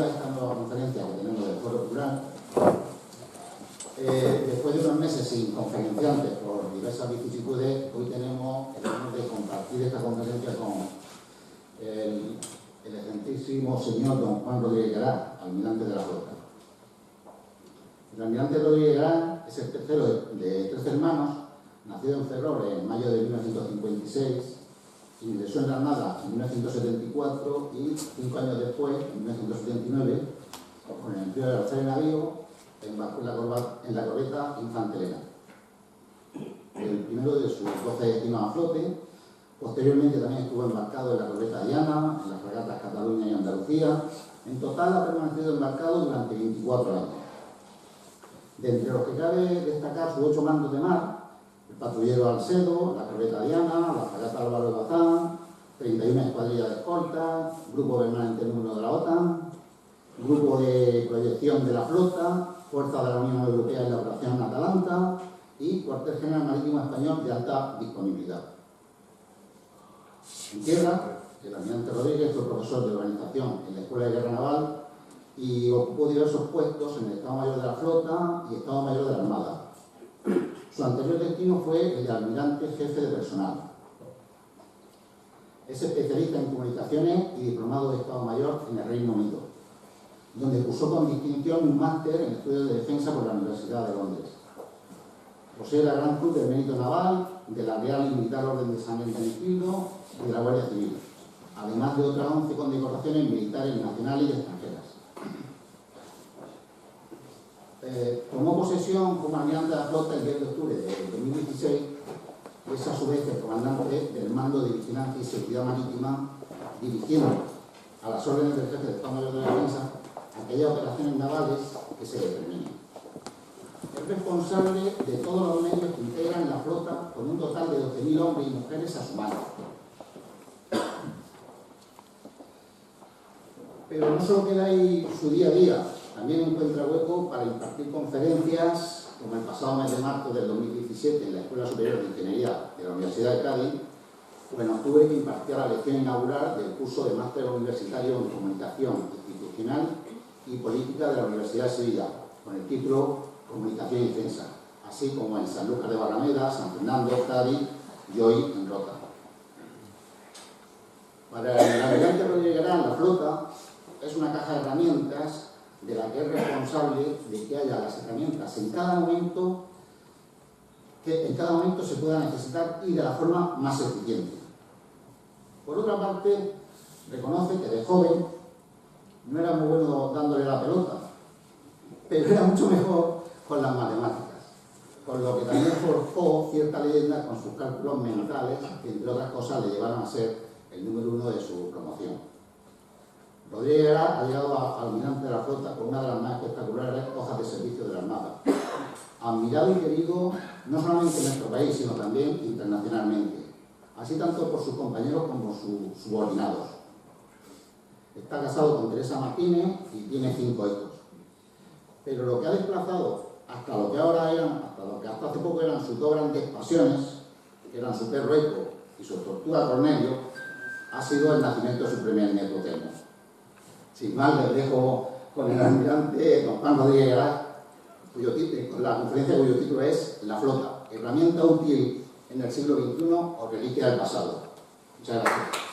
a esta nueva conferencia que tenemos del Foro Rural. Después de unos meses sin conferenciantes por diversas vicisitudes, hoy tenemos el honor de compartir esta conferencia con el excelentísimo señor don Juan Rodríguez Garán, almirante de la flota. El almirante Rodríguez Garán es el tercero de 13 hermanos, nacido en Ferrol en mayo de 1956, ingresó en la Armada en 1974 y 5 años después, en 1979, con el empleo de alzar el navío, embarcó en la corbeta Infante Elena, el primero de sus 12 destinos a flote. Posteriormente también estuvo embarcado en la corbeta Diana, en las fragatas Cataluña y Andalucía. En total ha permanecido embarcado durante 24 años. De entre los que cabe destacar sus 8 mandos de mar: el patrullero Alcedo, la corbeta Diana, la fragata Álvaro de Bazán, 31 escuadrillas de escolta, grupo permanente número de la OTAN, grupo de proyección de la flota, fuerza de la Unión Europea en la operación Atalanta y cuartel general marítimo español de alta disponibilidad. En tierra, el almirante Rodríguez fue profesor de organización en la Escuela de Guerra Naval y ocupó diversos puestos en el Estado Mayor de la Flota y Estado Mayor de la Armada. Su anterior destino fue el de almirante jefe de personal. Es especialista en comunicaciones y diplomado de Estado Mayor en el Reino Unido, donde cursó con distinción un máster en estudios de defensa por la Universidad de Londres. Posee la Gran Cruz del Mérito Naval, de la Real y Militar Orden de San Hermenegildo y de la Guardia Civil, además de otras 11 condecoraciones militares nacionales y extranjeras. Tomó posesión como almirante de la flota el 10 de octubre de 2016 y es a su vez el comandante del Mando de Vigilancia y Seguridad Marítima, dirigiendo a las órdenes del jefe de Estado Mayor de la Defensa aquellas operaciones navales que se determinen. Es responsable de todos los medios que integran la flota, con un total de 12.000 hombres y mujeres a su mano. Pero no solo queda ahí su día a día, también encuentra hueco para impartir conferencias, como el pasado mes de marzo del 2017 en la Escuela Superior de Ingeniería de la Universidad de Cádiz, o en octubre que impartía la lección inaugural del curso de máster universitario en Comunicación Institucional y Política de la Universidad de Sevilla, con el título Comunicación y Defensa, así como en Sanlúcar de Barrameda, San Fernando, Cádiz y hoy en Rota. Para el almirante Rodríguez Garán, la flota es una caja de herramientas de la que es responsable de que haya las herramientas en cada momento, que en cada momento se pueda necesitar y de la forma más eficiente. Por otra parte, reconoce que de joven no era muy bueno dándole la pelota, pero era mucho mejor con las matemáticas, con lo que también forjó cierta leyenda con sus cálculos mentales, que entre otras cosas le llevaron a ser el número 1 de su promoción. Rodríguez ha llegado a almirante de la flota con una de las más espectaculares hojas de servicio de la Armada, admirado y querido no solamente en nuestro país, sino también internacionalmente, así tanto por sus compañeros como sus subordinados. Está casado con Teresa Martínez y tiene 5 hijos. Pero lo que ha desplazado hasta lo que hasta hace poco eran sus 2 grandes pasiones, que eran su perro Eco y su tortuga Cornelio, ha sido el nacimiento de su primer nieto Telmo. Sin más, les dejo con el almirante don Juan Rodríguez Garán, con la conferencia cuyo título es La flota, herramienta útil en el siglo XXI o reliquia del pasado. Muchas gracias.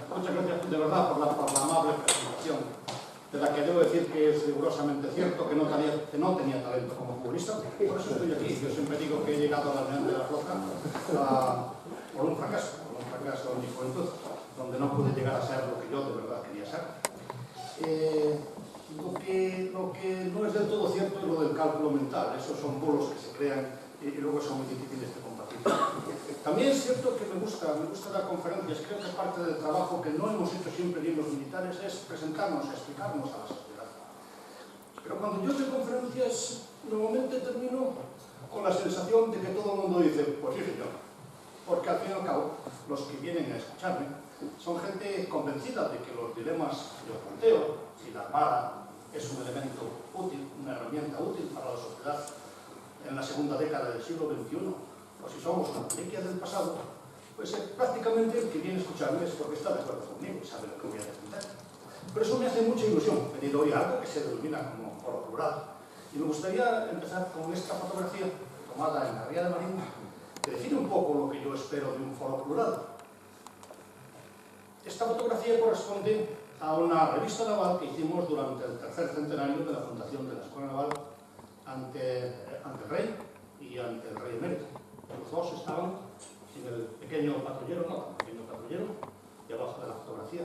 Muchas gracias de verdad por la amable presentación, de la que debo decir que es rigurosamente cierto que no tenía talento como futbolista. Por eso estoy aquí. Yo siempre digo que he llegado a la almirante de la flota por un fracaso en mi juventud, donde no pude llegar a ser lo que yo de verdad quería ser. Lo que no es del todo cierto es lo del cálculo mental. Esos son bulos que se crean y luego son muy difíciles de compartir. También es cierto que me gusta dar conferencias. Creo que parte del trabajo que no hemos hecho siempre bien los militares es presentarnos, explicarnos a la sociedad. Pero cuando yo doy conferencias, normalmente termino con la sensación de que todo el mundo dice, pues sí señor, porque al cabo, los que vienen a escucharme son gente convencida de que los dilemas que yo planteo, si la Armada es un elemento útil, una herramienta útil para la sociedad en la segunda década del siglo XXI, o si somos una reliquia del pasado, pues prácticamente el que viene a escucharme es porque está de acuerdo conmigo y sabe lo que voy a defender. Por eso me hace mucha ilusión venir hoy a algo que se denomina como foro plural. Y me gustaría empezar con esta fotografía tomada en la Ría de Marín, que define un poco lo que yo espero de un foro plural. Esta fotografía corresponde a una revista naval que hicimos durante el tercer centenario de la fundación de la Escuela Naval ante el rey y ante el rey emérito. Los dos estaban en el pequeño patrullero, y abajo de la fotografía.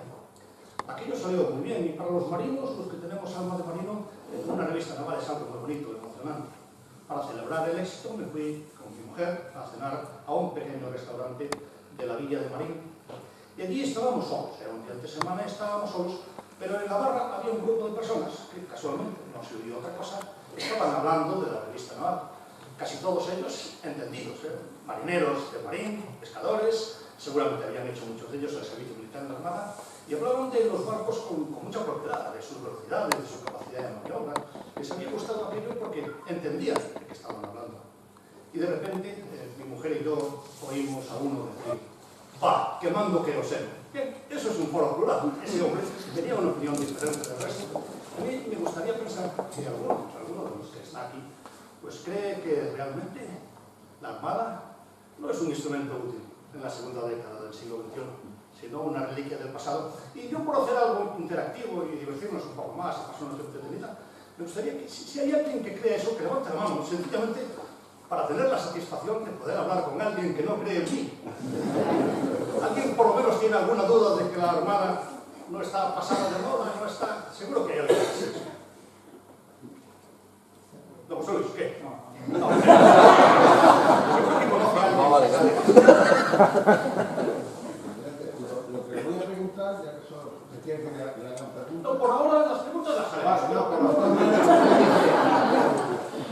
Aquello salió muy bien, y para los marinos, los que tenemos alma de marino, una revista naval es algo muy bonito, emocionante. Para celebrar el éxito me fui con mi mujer a cenar a un pequeño restaurante de la Villa de Marín. Y allí estábamos solos, era un día de semana, estábamos solos, pero en la barra había un grupo de personas que casualmente, no se oyó otra cosa, estaban hablando de la revista naval. Casi todos ellos entendidos, marineros de marín, pescadores, seguramente habían hecho muchos de ellos el servicio militar en la Armada, y hablaban de los barcos con mucha propiedad, de sus velocidades, de su capacidad de maniobra. Les había gustado aquello porque entendían de qué estaban hablando. Y de repente, mi mujer y yo oímos a uno decir: ¡va, quemando queroseno! Bien, eso es un foro plural. Ese hombre tenía una opinión diferente del resto. A mí me gustaría pensar que alguno de los que está aquí pues cree que realmente la Armada no es un instrumento útil en la segunda década del siglo XXI, sino una reliquia del pasado. Y yo, por hacer algo interactivo y divertirnos un poco más, a personas entretenidas, me gustaría que, si hay alguien que crea eso, que levante la mano, sencillamente para tener la satisfacción de poder hablar con alguien que no cree en mí. ¿Alguien por lo menos tiene alguna duda de que la Armada no está pasada de moda, no está? Seguro que hay alguien que hace eso. ¿No vos sois? ¿Qué? No. Seguro que conoce a alguien. Lo que voy a preguntar, ya que son los que quieren que le hagan preguntas. No, por ahora las preguntas las haremos.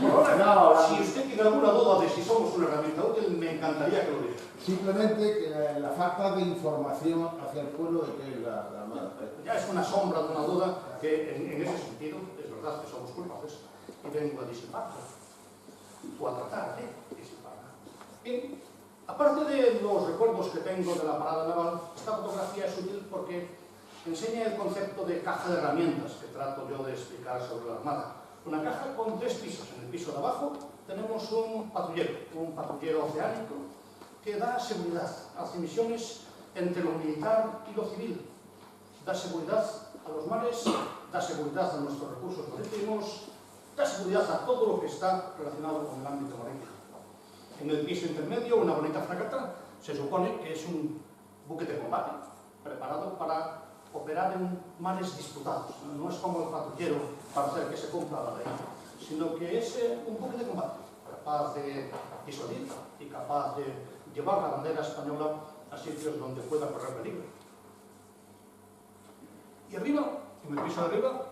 Por ahora, si usted tiene alguna duda de si somos una herramienta útil, me encantaría que lo dijera. Simplemente que la falta de información hacia el pueblo de que es la Armada. Ya es una sombra de una duda que en ese sentido es verdad que somos culpables y vengo a disiparla o a tratar de disiparla. Bien, aparte de los recuerdos que tengo de la parada naval, esta fotografía es útil porque enseña el concepto de caja de herramientas que trato yo de explicar sobre la Armada. Una caja con 3 pisos. En el piso de abajo tenemos un patrullero oceánico que da seguridad, hace misiones entre lo militar y lo civil, da seguridad a los mares, da seguridad a nuestros recursos marítimos, da seguridad a todo lo que está relacionado con el ámbito marítimo. En el piso intermedio, una bonita fragata, se supone que es un buque de combate preparado para operar en mares disputados. No es como el patrullero para hacer que se cumpla la ley, sino que es un buque de combate capaz de disuadir y capaz de llevar la bandera española a sitios donde pueda correr peligro. Y arriba, en el piso de arriba,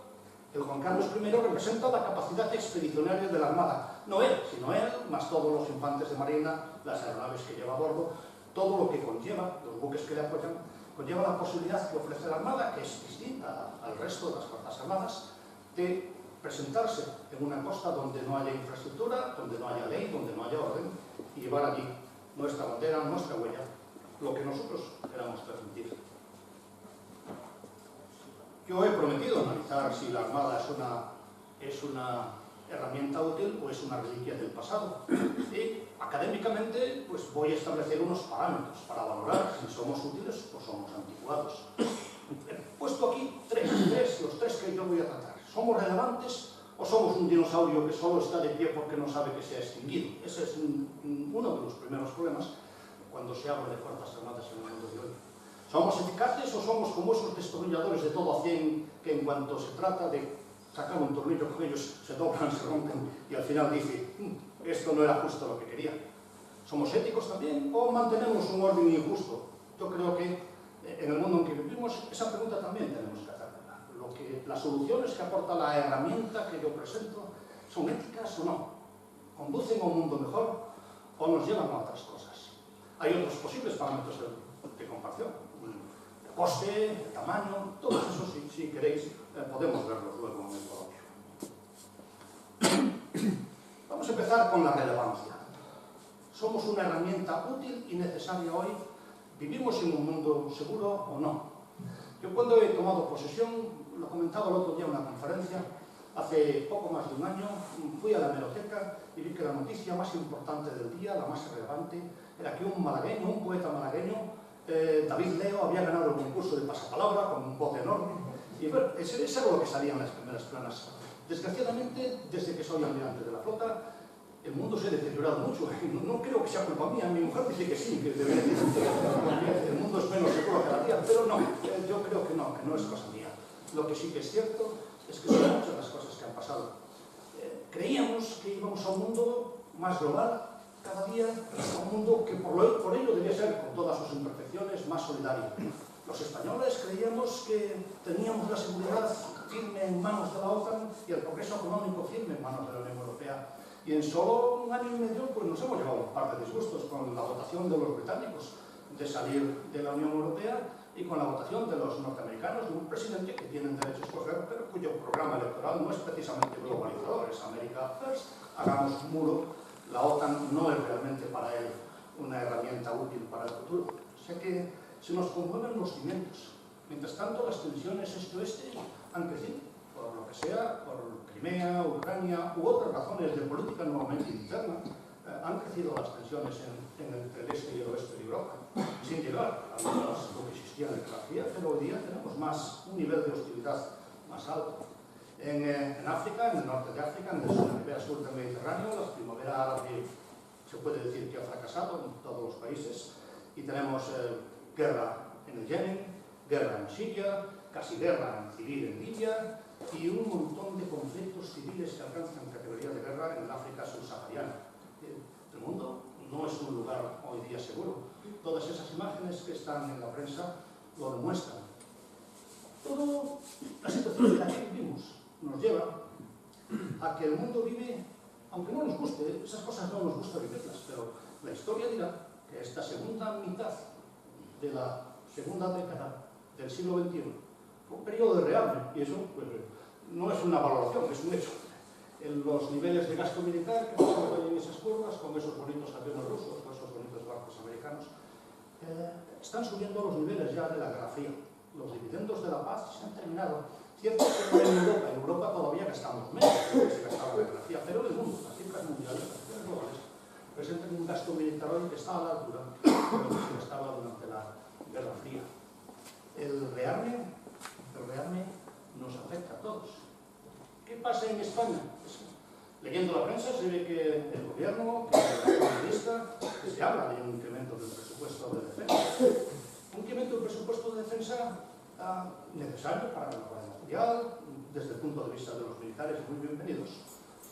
el Juan Carlos I representa la capacidad expedicionaria de la Armada. No él, sino él, más todos los infantes de marina, las aeronaves que lleva a bordo, todo lo que conlleva, los buques que le apoyan, conlleva la posibilidad que ofrece la Armada, que es distinta al resto de las Fuerzas Armadas, de presentarse en una costa donde no haya infraestructura, donde no haya ley, donde no haya orden, y llevar allí nuestra bandera, nuestra huella, lo que nosotros queramos transmitir. Yo he prometido analizar si la Armada es una herramienta útil o es una reliquia del pasado. Y académicamente pues voy a establecer unos parámetros para valorar si somos útiles o somos anticuados. He puesto aquí los tres que yo voy a tratar. ¿Somos relevantes o somos un dinosaurio que solo está de pie porque no sabe que se ha extinguido? Ese es uno de los primeros problemas cuando se habla de Fuerzas Armadas en el mundo de hoy. ¿Somos eficaces o somos como esos destornilladores de todo a 100 que en cuanto se trata de sacar un tornillo con ellos se doblan, se rompen y al final dice esto no era justo lo que quería? ¿Somos éticos también o mantenemos un orden injusto? Yo creo que en el mundo en que vivimos esa pregunta también tenemos que hacerla. Las soluciones que aporta la herramienta que yo presento son éticas o no, conducen a un mundo mejor o nos llevan a otras cosas. Hay otros posibles parámetros de comparación. El coste, el tamaño, todos esos, si queréis, podemos verlos luego en el coloquio. Vamos a empezar con la relevancia. ¿Somos una herramienta útil y necesaria hoy? ¿Vivimos en un mundo seguro o no? Yo cuando he tomado posesión, lo comentaba el otro día en una conferencia, hace poco más de un año, fui a la hemeroteca y vi que la noticia más importante del día, la más relevante, era que un malagueño, un poeta malagueño, David Leo, había ganado el concurso de pasapalabra con un bote enorme. Y bueno, eso era lo que salía en las primeras planas. Desgraciadamente, desde que soy almirante de la flota, el mundo se ha deteriorado mucho. No creo que sea culpa mía. Mi mujer dice que sí, que debería decir que el mundo es menos seguro cada día, pero no, yo creo que no es cosa mía. Lo que sí que es cierto es que son muchas las cosas que han pasado. Creíamos que íbamos a un mundo más global cada día, a un mundo que por ello debía ser, con todas sus imperfecciones, más solidario. Los españoles creíamos que teníamos la seguridad firme en manos de la OTAN y el progreso económico firme en manos de la Unión Europea. Y en solo un año y medio pues nos hemos llevado un par de disgustos con la votación de los británicos de salir de la Unión Europea y con la votación de los norteamericanos de un presidente que tienen derecho a escoger, pero cuyo programa electoral no es precisamente globalizador, es America First, hagamos un muro. La OTAN no es realmente para él una herramienta útil para el futuro. O sea que se nos conmueven los cimientos. Mientras tanto, las tensiones este-oeste han crecido, por lo que sea, por Crimea, Ucrania u otras razones de política nuevamente interna, han crecido las tensiones entre el este y el oeste de Europa, sin llegar a lo que existía en la Guerra Fría, pero hoy día tenemos un nivel de hostilidad más alto. En África, en el norte de África, en la ribera sur del Mediterráneo, la primavera árabe se puede decir que ha fracasado en todos los países y tenemos guerra en el Yemen, guerra en Siria, casi guerra civil en Libia y un montón de conflictos civiles que alcanzan categoría de guerra en el África subsahariana. El mundo no es un lugar hoy día seguro. Todas esas imágenes que están en la prensa lo demuestran. Toda la situación en la que vivimos nos lleva a que el mundo vive, aunque no nos guste, esas cosas no nos gusta vivirlas, pero la historia dirá que esta segunda mitad de la segunda década del siglo XXI fue un periodo de rearme, y eso pues, no es una valoración, es un hecho. En los niveles de gasto militar que nos en esas curvas, con esos bonitos aviones rusos, con esos bonitos barcos americanos, están subiendo los niveles ya de la Guerra Fría. Los dividendos de la paz se han terminado. Cierto que en Europa todavía gastamos menos de lo que se gastaba en la Guerra Fría, pero en el mundo, las cifras mundiales, las cifras globales, presentan un gasto militar hoy que está a la altura de lo que se gastaba durante la Guerra Fría. El rearme nos afecta a todos. ¿Qué pasa en España? Pues, leyendo la prensa se ve que el gobierno, que la ministra, que se habla de un incremento del presupuesto de defensa. Un incremento del presupuesto de defensa necesario para la paz mundial, desde el punto de vista de los militares, muy bienvenidos,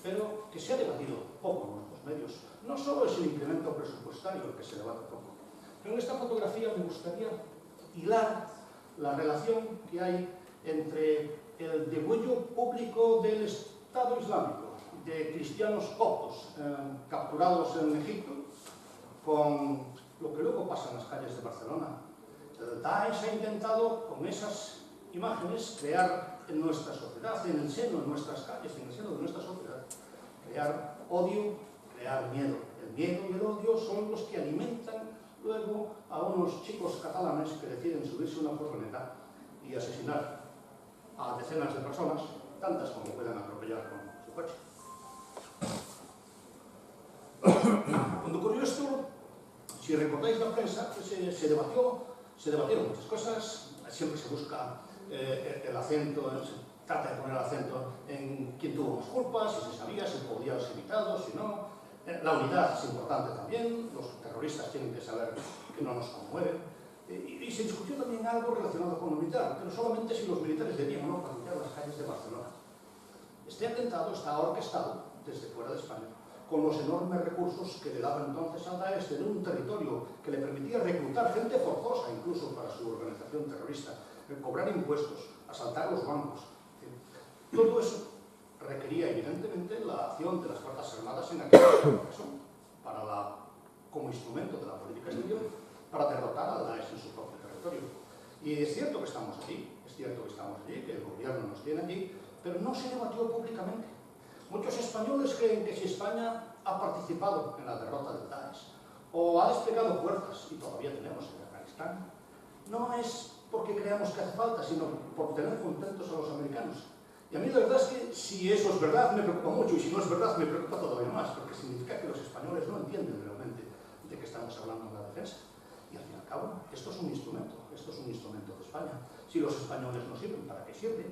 pero que se ha debatido poco en nuestros medios. No solo es el incremento presupuestario el que se debate poco. Pero en esta fotografía me gustaría hilar la relación que hay entre el degüello público del Estado Islámico, de cristianos coptos capturados en Egipto, con lo que luego pasa en las calles de Barcelona. El Daesh ha intentado, con esas imágenes, crear en nuestra sociedad, en el seno de nuestras calles, en el seno de nuestra sociedad, crear odio, crear miedo. El miedo y el odio son los que alimentan luego a unos chicos catalanes que deciden subirse a una furgoneta y asesinar a decenas de personas, tantas como puedan atropellar con su coche. Cuando ocurrió esto, si recordáis la prensa, se debatieron muchas cosas, siempre se busca el acento, se trata de poner el acento en quién tuvo más culpas, si se sabía, si podía haberse evitado, si no. La unidad es importante también, los terroristas tienen que saber que no nos conmueven. Y se discutió también algo relacionado con lo militar, pero solamente si los militares debían o no patrullar las calles de Barcelona. Este atentado está orquestado desde fuera de España, con los enormes recursos que le daba entonces al Daesh en un territorio que le permitía reclutar gente forzosa, incluso para su organización terrorista, cobrar impuestos, asaltar los bancos. Todo eso requería evidentemente la acción de las Fuerzas Armadas en aquella ocasión para la como instrumento de la política exterior para derrotar al Daesh en su propio territorio. Y es cierto que estamos allí, que el gobierno nos tiene allí, pero no se debatió públicamente. Muchos españoles creen que si España ha participado en la derrota del Daesh o ha desplegado fuerzas, y todavía tenemos en Afganistán, no es porque creamos que hace falta, sino por tener contentos a los americanos. Y a mí la verdad es que si eso es verdad me preocupa mucho, y si no es verdad me preocupa todavía más, porque significa que los españoles no entienden realmente de qué estamos hablando en la defensa. Y al fin y al cabo, esto es un instrumento de España. Si los españoles no sirven, ¿para qué sirve?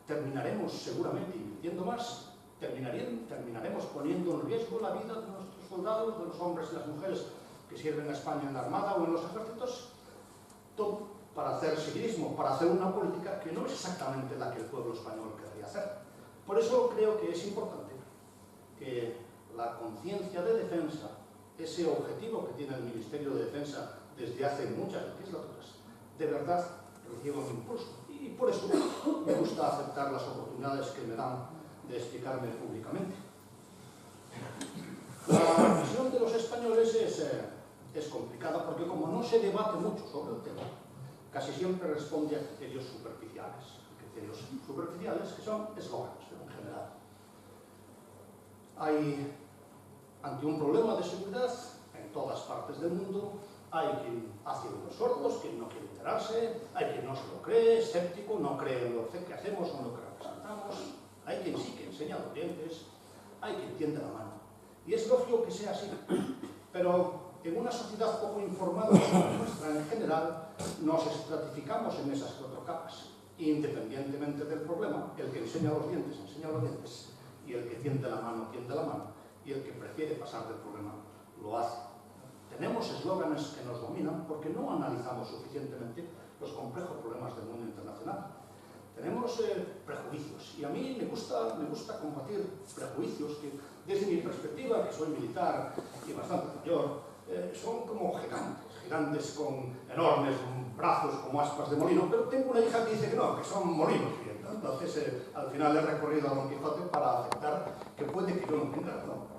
Terminaremos seguramente invirtiendo más, terminaremos poniendo en riesgo la vida de nuestros soldados, de los hombres y las mujeres que sirven a España en la Armada o en los ejércitos, todo para hacer seguidismo, para hacer una política que no es exactamente la que el pueblo español querría hacer. Por eso creo que es importante que la conciencia de defensa, ese objetivo que tiene el Ministerio de Defensa desde hace muchas legislaturas, de verdad reciba un impulso. Y por eso me gusta aceptar las oportunidades que me dan de explicarme públicamente. La visión de los españoles es complicada porque como no se debate mucho sobre el tema, casi siempre responde a criterios superficiales que son eslóganos en general. Hay, ante un problema de seguridad en todas partes del mundo, hay quien hace unos sordos, quien no quiere enterarse, hay quien no se lo cree, escéptico, no cree en lo que hacemos o en lo que representamos, hay quien sí que enseña los dientes, hay quien tiende la mano. Y es lógico que sea así, pero en una sociedad poco informada como la nuestra en general, nos estratificamos en esas cuatro capas. Independientemente del problema, el que enseña los dientes, y el que tiende la mano, y el que prefiere pasar del problema, lo hace. Tenemos eslóganes que nos dominan porque no analizamos suficientemente los complejos problemas del mundo internacional. Tenemos prejuicios, y a mí me gusta combatir prejuicios que, desde mi perspectiva, que soy militar y bastante mayor, son como gigantes con enormes brazos como aspas de molino, pero tengo una hija que dice que no, que son molinos. Entonces, al final he recorrido a Don Quijote para aceptar que puede que yo no tenga razón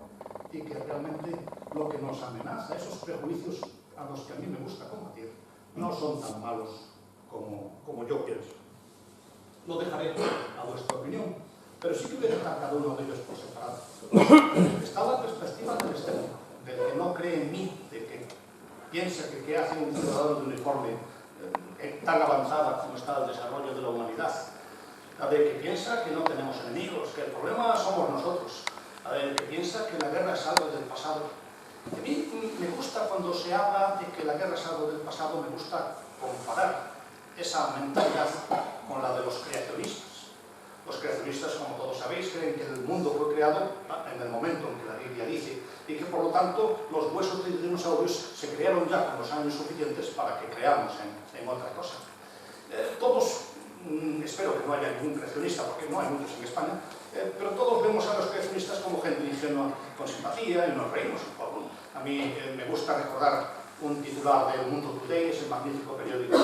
y que realmente lo que nos amenaza, esos prejuicios a los que a mí me gusta combatir, no son tan malos como yo pienso. Lo dejaré a vuestra opinión, pero sí que voy a dejar cada uno de ellos por separado. Está la perspectiva del escéptico, del que no cree en mí, de que piensa que hace un ciudadano de uniforme tan avanzada como está el desarrollo de la humanidad, de que piensa que no tenemos enemigos, que el problema somos nosotros, que piensa que la guerra es algo del pasado. A mí me gusta cuando se habla de que la guerra es algo del pasado, me gusta comparar esa mentalidad con la de los creacionistas. Los creacionistas, como todos sabéis, creen que el mundo fue creado en el momento en que la Biblia dice, y que por lo tanto los huesos de dinosaurios se crearon ya con los años suficientes para que creamos en otra cosa. Todos, espero que no haya ningún creacionista, porque no hay muchos en España, pero todos vemos a los creacionistas como gente ingenua con simpatía y nos reímos un poco. A mí me gusta recordar un titular del Mundo Today, ese magnífico periódico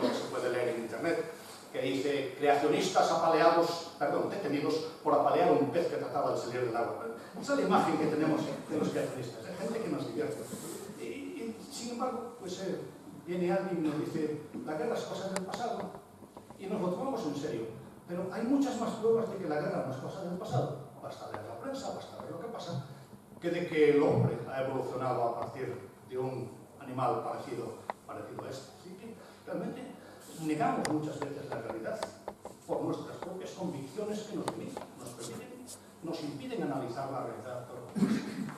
que se puede leer en internet, que dice: creacionistas detenidos por apalear un pez que trataba de salir del agua. Esa es la imagen que tenemos de los creacionistas, de gente que nos divierte. Y sin embargo, pues viene alguien y nos dice: la guerra es cosa del pasado, y nos lo tomamos en serio. Pero hay muchas más pruebas de que la guerra no es cosa del pasado. Basta leer la prensa, basta ver lo que pasa, que de que el hombre ha evolucionado a partir de un animal parecido a este. Así que realmente negamos muchas veces la realidad por nuestras propias convicciones que nos limitan, nos impiden analizar la realidad.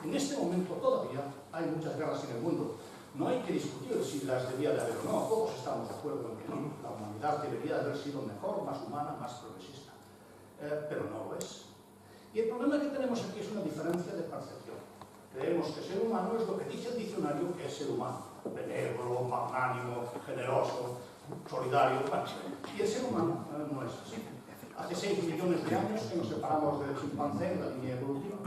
En este momento todavía hay muchas guerras en el mundo. No hay que discutir si las debía de haber o no, todos estamos de acuerdo en que no. La humanidad debería de haber sido mejor, más humana, más progresista. Pero no lo es. Y el problema que tenemos aquí es una diferencia de percepción. Creemos que ser humano es lo que dice el diccionario que es ser humano: benévolo, magnánimo, generoso, solidario. Y el ser humano no es así. Hace 6 millones de años que nos separamos del chimpancé en la línea evolutiva,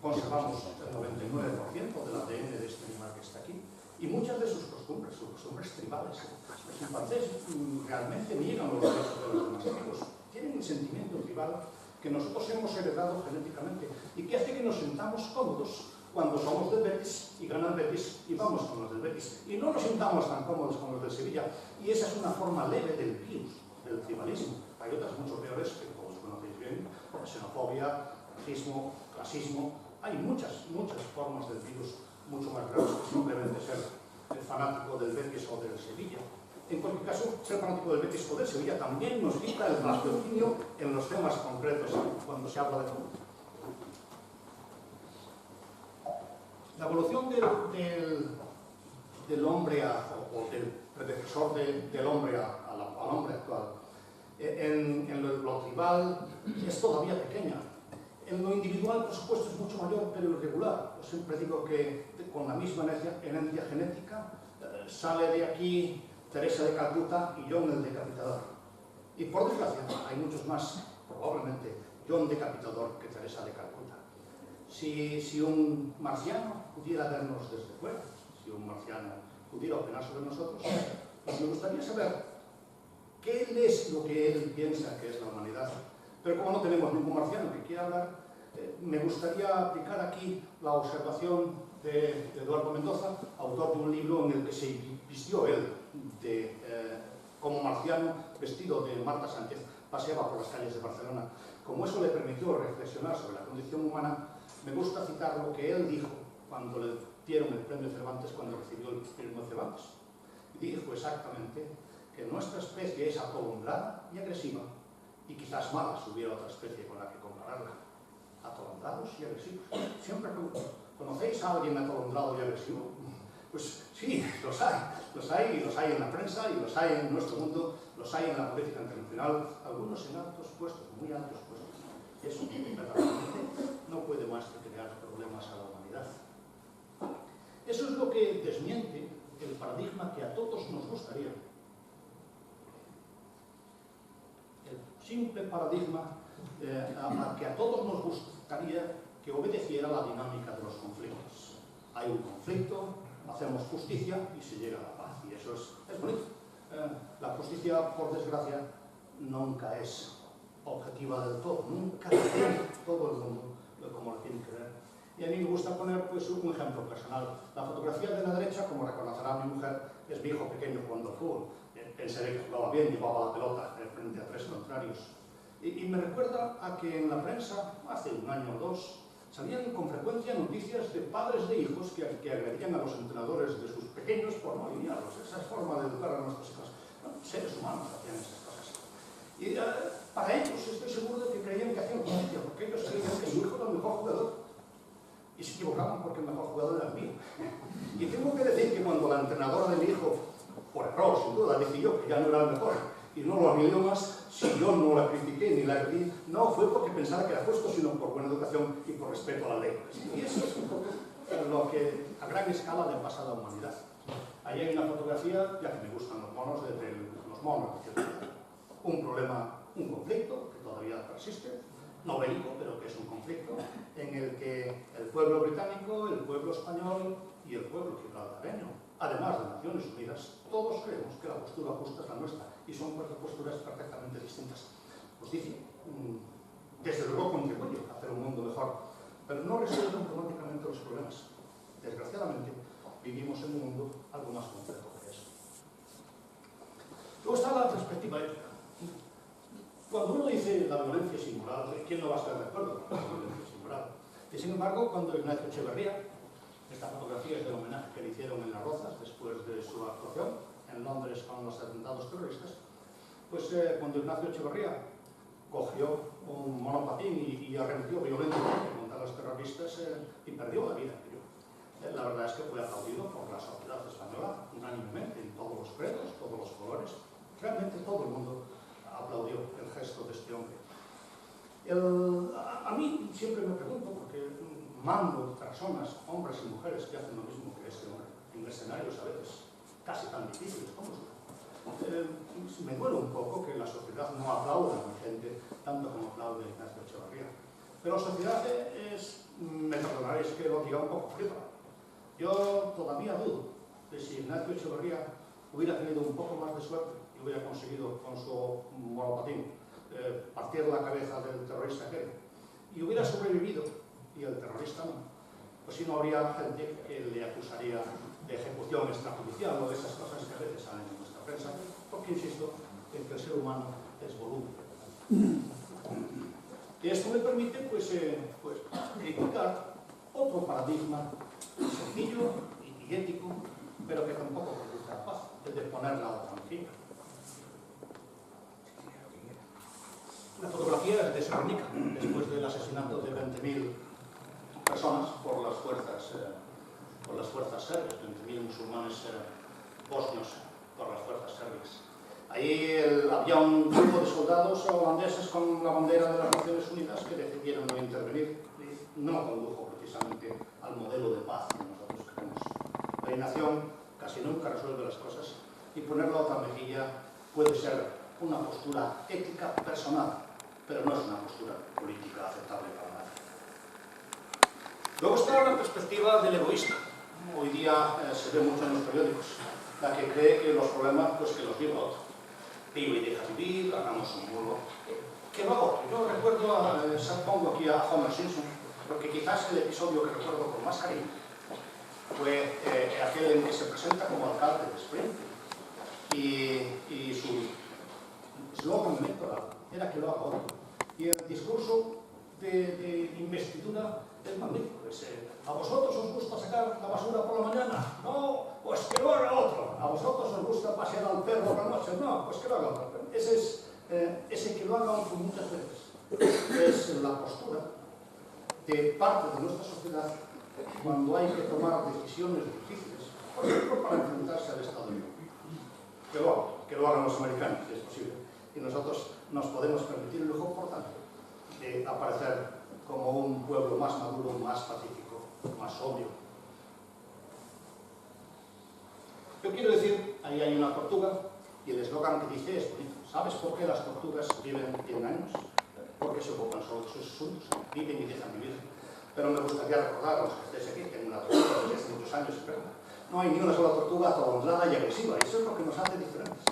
conservamos el 99% del ADN de este animal que está aquí, y muchas de sus costumbres tribales. Los chimpancés realmente niegan los derechos de los demás amigos, tienen un sentimiento tribal que nosotros hemos heredado genéticamente y que hace que nos sentamos cómodos cuando somos del Betis y gana el Betis y vamos con los del Betis. Y no nos sintamos tan cómodos con los del Sevilla. Y esa es una forma leve del virus, del tribalismo. Hay otras mucho peores que todos conocéis bien: xenofobia, racismo, clasismo. Hay muchas formas del virus mucho más graves que simplemente ser fanático del Betis o del Sevilla. En cualquier caso, ser fanático del Betis o del Sevilla también nos quita el raciocinio en los temas concretos cuando se habla de fútbol. La evolución del hombre o del predecesor del hombre al hombre actual en lo tribal es todavía pequeña. En lo individual, por supuesto, es mucho mayor, pero irregular. Yo siempre digo que con la misma herencia genética sale de aquí Teresa de Calcuta y John el Decapitador. Y por desgracia, hay muchos más, probablemente, John Decapitador que Teresa de Calcuta. Si un marciano pudiera vernos desde fuera, si un marciano pudiera opinar sobre nosotros, pues me gustaría saber qué es lo que él piensa que es la humanidad. Pero como no tenemos ningún marciano que quiera hablar, me gustaría aplicar aquí la observación de Eduardo Mendoza, autor de un libro en el que se vistió él como marciano, vestido de Marta Sánchez, paseaba por las calles de Barcelona. Como eso le permitió reflexionar sobre la condición humana, me gusta citar lo que él dijo cuando le dieron el premio Cervantes, cuando recibió el premio Cervantes. Dijo exactamente que nuestra especie es atolondrada y agresiva, y quizás mala si hubiera otra especie con la que compararla. Atolondrados y agresivos. Siempre pregunto, ¿conocéis a alguien atolondrado y agresivo? Pues sí, los hay, y los hay en la prensa, y los hay en nuestro mundo, los hay en la política internacional, algunos en altos puestos, muy altos puestos. Eso verdaderamente no puede más que crear problemas a la humanidad. Eso es lo que desmiente el paradigma que a todos nos gustaría. El simple paradigma que a todos nos gustaría que obedeciera la dinámica de los conflictos. Hay un conflicto, hacemos justicia y se llega a la paz. Y eso es bonito. La justicia, por desgracia, nunca es objetiva del todo. Nunca tiene todo el mundo como lo tiene que ver. Y a mí me gusta poner pues, un ejemplo personal. La fotografía de la derecha, como reconocerá mi mujer, es mi hijo pequeño jugando al fútbol. Pensé que jugaba bien, llevaba la pelota frente a tres contrarios. Y me recuerda a que en la prensa, hace un año o dos, salían con frecuencia noticias de padres de hijos que agredían a los entrenadores de sus pequeños por no alinearlos. Esa es forma de educar a nuestros hijos. Bueno, seres humanos hacían esas cosas. Y para ellos estoy seguro de que creían que hacían justicia, porque ellos creían que su hijo era el mejor jugador. Y se equivocaban porque el mejor jugador era el mío. Y tengo que decir que cuando la entrenadora de mi hijo, por error sin duda, decidió que ya no era el mejor y no lo alineó más, si yo no la critiqué ni la agredí, no fue porque pensara que era justo, sino por buena educación y por respeto a la ley. Y eso es un poco lo que a gran escala le pasa a la humanidad. Ahí hay una fotografía, ya que me gustan los monos, los monos, un problema, un conflicto que todavía persiste, no bélico, pero que es un conflicto, en el que el pueblo británico, el pueblo español y el pueblo gibraltareño, además de Naciones Unidas, todos creemos que la postura justa es la nuestra, y son posturas perfectamente distintas. Pues dice, desde luego contribuye a hacer un mundo mejor, pero no resuelve automáticamente los problemas. Desgraciadamente, vivimos en un mundo algo más complejo que eso. Luego está la perspectiva ética. Cuando uno dice la violencia es inmoral, ¿quién no va a estar de acuerdo con la violencia es inmoral? Y sin embargo, cuando Ignacio Echeverría, esta fotografía es del homenaje que le hicieron en Las Rozas después de su actuación en Londres con los atentados terroristas, pues cuando Ignacio Echeverría cogió un monopatín y arremetió violentamente contra los terroristas y perdió la vida. La verdad es que fue aplaudido por la sociedad española unánimemente, en todos los credos, todos los colores. Realmente todo el mundo aplaudió el gesto de este hombre. A mí siempre me pregunto, porque mando personas, hombres y mujeres, que hacen lo mismo que este hombre, en escenarios a veces casi tan difíciles como su. Me duele un poco que la sociedad no aplauda a mi gente tanto como aplaude Ignacio Echeverría. Pero la sociedad me perdonaréis que lo diga un poco flipa. Yo todavía dudo de si Ignacio Echeverría hubiera tenido un poco más de suerte y hubiera conseguido con su monopatín partir la cabeza del terrorista aquel y hubiera sobrevivido y el terrorista no. pues si no habría gente que le acusaría de ejecución extrajudicial o de esas cosas que a veces salen en nuestra prensa, porque insisto en que el ser humano es volumen. Y esto me permite pues criticar otro paradigma sencillo y ético, pero que tampoco produce la paz, el de poner la otra mejilla. La fotografía es de Srebrenica, después del asesinato de 20.000 personas por las fuerzas serbias, 20.000 musulmanes bosnios por las fuerzas serbias. Ahí había un grupo de soldados holandeses con la bandera de las Naciones Unidas que decidieron no intervenir. No condujo precisamente al modelo de paz que nosotros queremos. La inacción casi nunca resuelve las cosas y poner la otra mejilla puede ser una postura ética personal, pero no es una postura política aceptable para nadie. Luego está la perspectiva del egoísta. Hoy día se ve mucho en los periódicos, la que cree que los problemas pues que los viva otro. Vive y deja vivir, hagamos un muro. ¿Qué va otro? Yo recuerdo, pongo aquí a Homer Simpson, porque quizás el episodio que recuerdo con más cariño fue aquel en que se presenta como alcalde de Springfield y su eslogan electoral era que lo haga otro. Y el discurso de investidura es magnífico. ¿A vosotros os gusta sacar la basura por la mañana? No, pues que lo haga otro. ¿A vosotros os gusta pasear al perro por la noche? No, pues que lo haga otro. Ese que lo haga otro muchas veces es la postura de parte de nuestra sociedad cuando hay que tomar decisiones difíciles, por ejemplo, para enfrentarse al Estado Unido. Que lo hagan los americanos, si es posible. Y nosotros nos podemos permitir el lujo, por tanto, de aparecer como un pueblo más maduro, más pacífico, más obvio. Yo quiero decir, ahí hay una tortuga y el eslogan que dice es bonito. ¿Sabes por qué las tortugas viven 100 años? Porque se ocupan solo de sus asuntos, viven y dejan vivir. Pero me gustaría recordar a los que estéis aquí, tengo una tortuga desde hace muchos años, pero no hay ni una sola tortuga atolondrada y agresiva, y eso es lo que nos hace diferentes.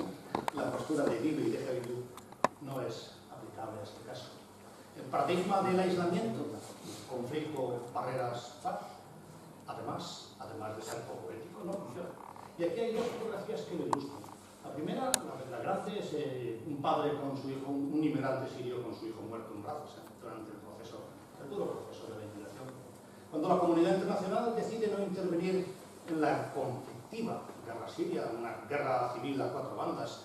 La postura de vive y deja vivir no es aplicable a este caso. El paradigma del aislamiento, conflicto, barreras, además de ser poco ético, no funciona. Y aquí hay dos fotografías que me gustan. La primera, la gracia, es un padre con su hijo, un inmigrante sirio con su hijo muerto en brazos durante el duro proceso de la inmigración. Cuando la comunidad internacional decide no intervenir en la conflictiva guerra siria, una guerra civil a 4 bandas,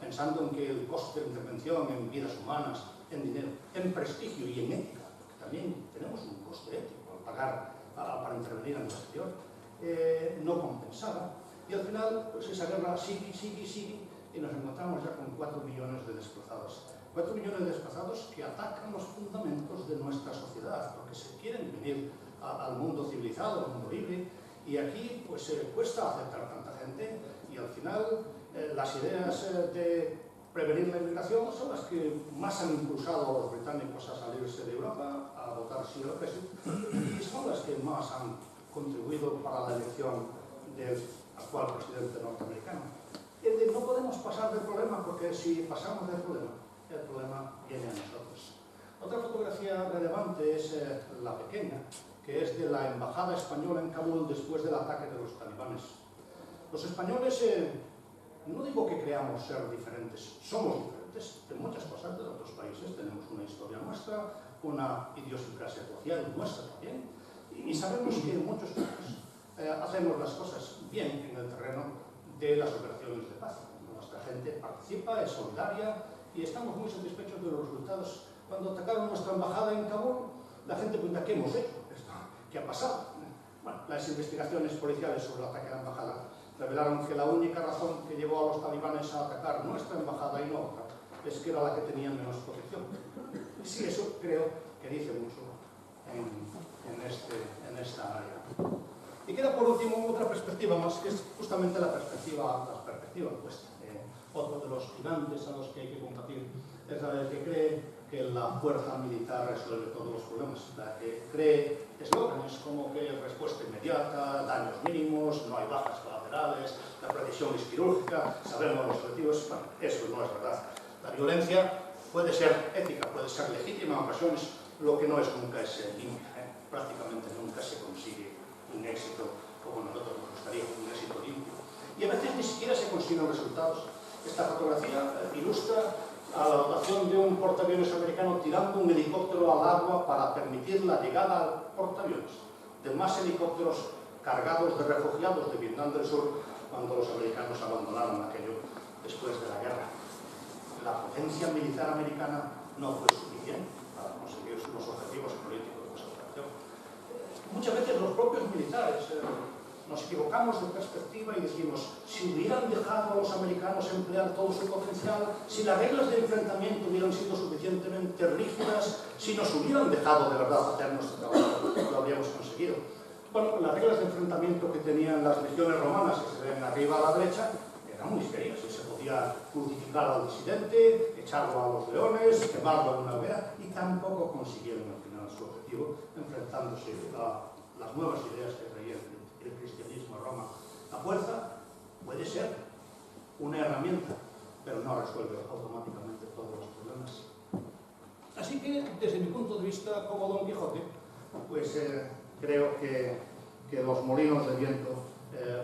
pensando en que el coste de intervención en vidas humanas, en dinero, en prestigio y en ética, porque también tenemos un coste ético al pagar para intervenir en el exterior, no compensaba. Y al final, pues esa guerra sigue, y nos encontramos ya con 4 millones de desplazados. 4 millones de desplazados que atacan los fundamentos de nuestra sociedad, porque se quieren venir al mundo civilizado, al mundo libre, y aquí pues cuesta aceptar tanta gente, y al final las ideas de prevenir la inmigración son las que más han impulsado a los británicos a salirse de Europa, a votar sí al Brexit, y son las que más han contribuido para la elección del actual presidente norteamericano. No podemos pasar del problema, porque si pasamos del problema, el problema viene a nosotros. Otra fotografía relevante es la pequeña, que es de la embajada española en Kabul después del ataque de los talibanes. Los españoles, no digo que creamos ser diferentes, somos diferentes de muchas cosas de otros países, tenemos una historia nuestra, una idiosincrasia social nuestra también, y sabemos que en muchos casos hacemos las cosas bien en el terreno de las operaciones de paz. Nuestra gente participa, es solidaria, y estamos muy satisfechos de los resultados. Cuando atacaron nuestra embajada en Kabul, la gente pregunta, ¿qué hemos hecho? ¿Qué ha pasado? Bueno, las investigaciones policiales sobre el ataque a la embajada revelaron que la única razón que llevó a los talibanes a atacar nuestra embajada y no otra es que era la que tenía menos protección. Y sí, eso creo que dice mucho en esta área. Y queda por último otra perspectiva más, que es justamente la perspectiva opuesta. Otro de los gigantes a los que hay que combatir es la del que cree que la fuerza militar resuelve todos los problemas, la que cree eslóganes como que respuesta inmediata, daños mínimos, no hay bajas colaterales, la precisión es quirúrgica, sabemos los objetivos. Bueno, eso no es verdad. La violencia puede ser ética, puede ser legítima en ocasiones, lo que no es nunca es limpia. prácticamente nunca se consigue un éxito como nosotros nos gustaría, un éxito limpio. Y a veces ni siquiera se consiguen resultados. Esta fotografía ilustra a la dotación de un portaaviones americano tirando un helicóptero al agua para permitir la llegada al portaaviones de más helicópteros cargados de refugiados de Vietnam del Sur cuando los americanos abandonaron aquello después de la guerra. La potencia militar americana no fue suficiente para conseguir los objetivos políticos de esa operación. Muchas veces los propios militares nos equivocamos de perspectiva y decimos, si hubieran dejado a los americanos emplear todo su potencial, si las reglas de enfrentamiento hubieran sido suficientemente rígidas, si nos hubieran dejado de verdad hacer nuestro trabajo, lo habríamos conseguido. Bueno, las reglas de enfrentamiento que tenían las legiones romanas, que se ven arriba a la derecha, eran muy serias. Se podía crucificar al disidente, echarlo a los leones, quemarlo en una hoguera, y tampoco consiguieron al final su objetivo, enfrentándose a las nuevas ideas que traía el cristianismo a Roma. La fuerza puede ser una herramienta, pero no resuelve automáticamente todos los problemas. Así que, desde mi punto de vista, como Don Quijote, pues creo que los molinos de viento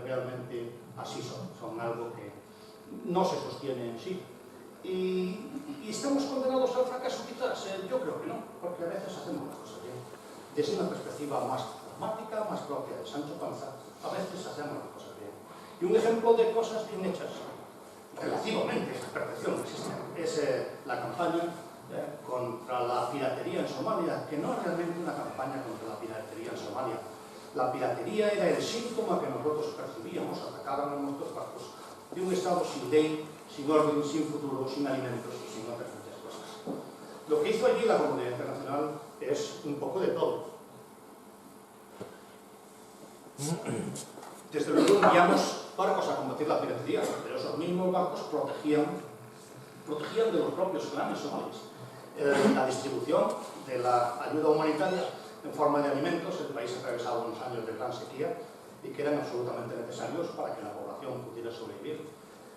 realmente así son algo que no se sostiene en sí. Y estamos condenados al fracaso quizás. Yo creo que no, porque a veces hacemos las cosas bien. Desde una perspectiva más pragmática, más propia de Sancho Panza, a veces hacemos las cosas bien. Y un ejemplo de cosas bien hechas, relativamente, esta perfección existe, es la campaña contra la piratería en Somalia, que no es realmente una campaña contra la piratería en Somalia. La piratería era el síntoma que nosotros percibíamos, atacaban a nuestros barcos, de un estado sin ley, sin orden, sin futuro, sin alimentos y sin otras muchas cosas. Lo que hizo allí la comunidad internacional es un poco de todo. Desde luego enviamos barcos a combatir la piratería, pero esos mismos barcos protegían de los propios clanes somalíes. La distribución de la ayuda humanitaria en forma de alimentos. El país atravesaba unos años de gran sequía y que eran absolutamente necesarios para que la población pudiera sobrevivir.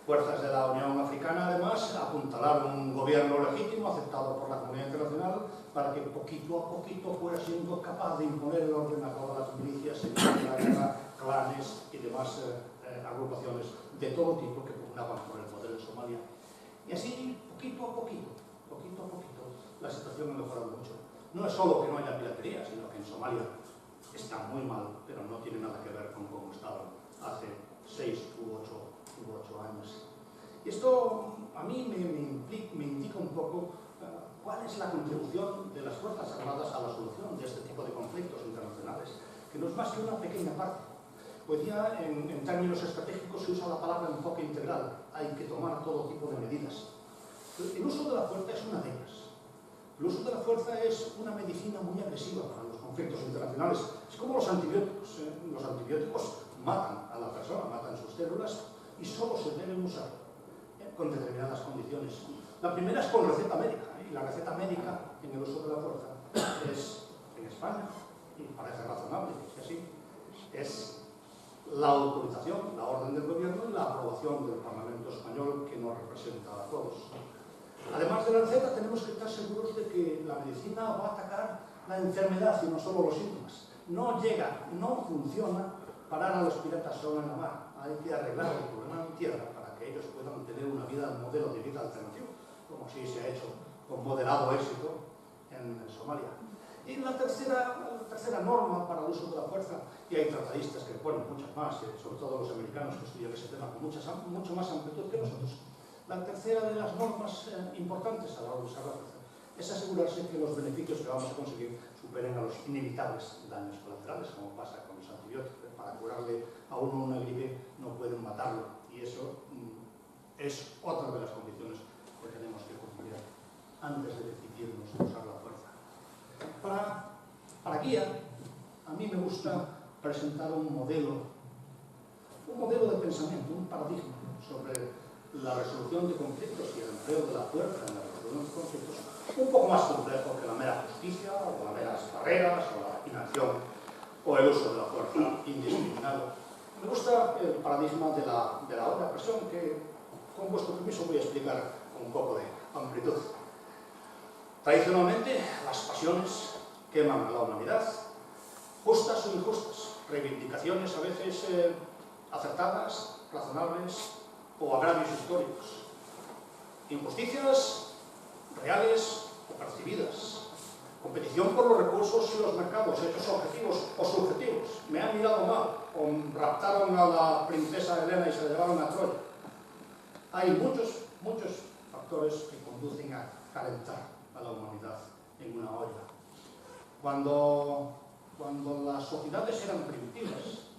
Fuerzas de la Unión Africana, además, apuntalaron un gobierno legítimo aceptado por la comunidad internacional para que poquito a poquito fuera siendo capaz de imponer el orden a todas las milicias, la guerra, clanes y demás agrupaciones de todo tipo que pugnaban por el poder en Somalia. Y así, poquito a poquito, la situación ha mejorado mucho. No es solo que no haya piratería, sino que en Somalia está muy mal, pero no tiene nada que ver con cómo estaban hace 6 u 8 años. Y esto a mí me indica un poco cuál es la contribución de las Fuerzas Armadas a la solución de este tipo de conflictos internacionales, que no es más que una pequeña parte. Hoy día, en términos estratégicos, se usa la palabra enfoque integral. Hay que tomar todo tipo de medidas. El uso de la fuerza es una de ellas. El uso de la fuerza es una medicina muy agresiva para los conflictos internacionales. Es como los antibióticos. Los antibióticos matan a la persona, matan sus células y solo se deben usar con determinadas condiciones. La primera es con receta médica. Y la receta médica en el uso de la fuerza es en España, y parece razonable que sea así, es la autorización, la orden del gobierno y la aprobación del Parlamento español, que nos representa a todos. Además de la receta, tenemos que estar seguros de que la medicina va a atacar la enfermedad y no solo los síntomas. No llega, no funciona parar a los piratas solo en la mar. Hay que arreglar el problema en tierra para que ellos puedan tener una vida, un modelo de vida alternativo, como sí se ha hecho con moderado éxito en Somalia. Y la tercera norma para el uso de la fuerza, y hay tratadistas que ponen muchas más, sobre todo los americanos que estudian ese tema con mucho más amplitud que nosotros. La tercera de las normas importantes a la hora de usar la fuerza es asegurarse que los beneficios que vamos a conseguir superen a los inevitables daños colaterales, como pasa con los antibióticos. Para curarle a uno una gripe no pueden matarlo, y eso es otra de las condiciones que tenemos que cumplir antes de decidirnos a usar la fuerza. Para guía, a mí me gusta presentar un modelo de pensamiento, un paradigma sobre la resolución de conflictos y el empleo de la fuerza en la resolución de conflictos, un poco más complejo que la mera justicia, o las meras barreras, o la inacción, o el uso de la fuerza indiscriminado. Me gusta el paradigma de la otra presión, que con vuestro permiso voy a explicar con un poco de amplitud. Tradicionalmente, las pasiones queman a la humanidad, justas o injustas, reivindicaciones a veces acertadas, razonables o agravios históricos, injusticias reales o percibidas, competición por los recursos y los mercados, hechos objetivos o subjetivos. Me han mirado mal, o raptaron a la princesa Helena y se la llevaron a Troya. Hay muchos factores que conducen a calentar a la humanidad en una olla. Cuando las sociedades eran primitivas,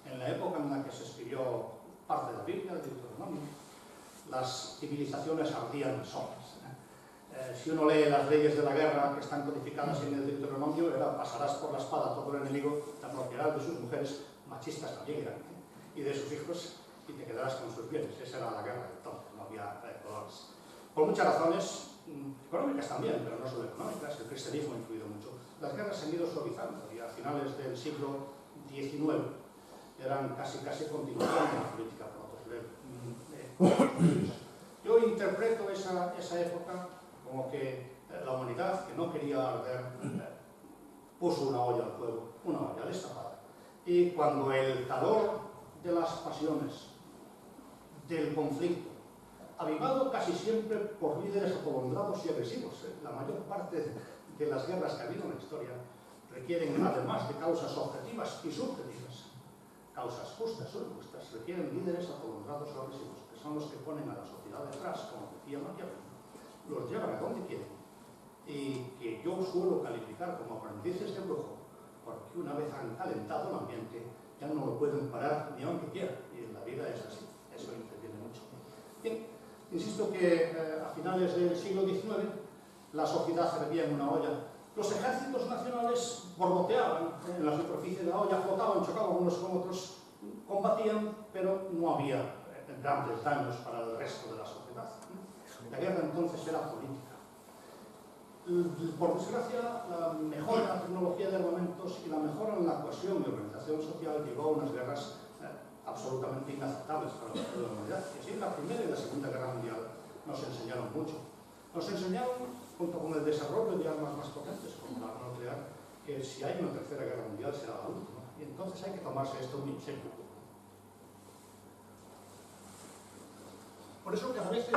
en la época en la que se escribió parte de la Biblia, el Deuteronomio, las civilizaciones ardían en sombras. Si uno lee las leyes de la guerra que están codificadas en el Deuteronomio, era pasarás por la espada a todo el enemigo, te apropiarás de sus mujeres, machistas también eran, y de sus hijos, y te quedarás con sus bienes. Esa era la guerra de entonces, no había colores. Por muchas razones, económicas también, pero no solo económicas, el cristianismo ha influido mucho. Las guerras se han ido suavizando y a finales del siglo XIX eran casi continuación de la política por otros niveles. Yo interpreto esa época como que la humanidad, que no quería arder, puso una olla al fuego, una olla destapada. Y cuando el calor de las pasiones, del conflicto, avivado casi siempre por líderes atolondrados y agresivos, la mayor parte de las guerras que ha habido en la historia requieren, además de causas objetivas y subjetivas, causas justas o injustas, requieren líderes atolondrados o agresivos, que son los que ponen a la sociedad detrás, como decía Maquiavelo, los llevan a donde quieren, y que yo suelo calificar como aprendices de brujo, porque una vez han calentado el ambiente, ya no lo pueden parar ni aunque quieran, y en la vida es así, eso interviene mucho. Bien, insisto que a finales del siglo XIX la sociedad hervía en una olla. Los ejércitos nacionales borboteaban en la superficie de la olla, flotaban, chocaban unos con otros, combatían, pero no había grandes daños para el resto de la sociedad. La guerra entonces era política. Por desgracia, la mejora en la tecnología de armamentos y la mejora en la cohesión y organización social llevó a unas guerras absolutamente inaceptables para la historia de la humanidad. Y así la Primera y la Segunda Guerra Mundial nos enseñaron mucho. Nos enseñaron, junto con el desarrollo de armas más potentes, como la arma nuclear, que si hay una Tercera Guerra Mundial será la última. Y entonces hay que tomarse esto muy en serio. Por eso cada vez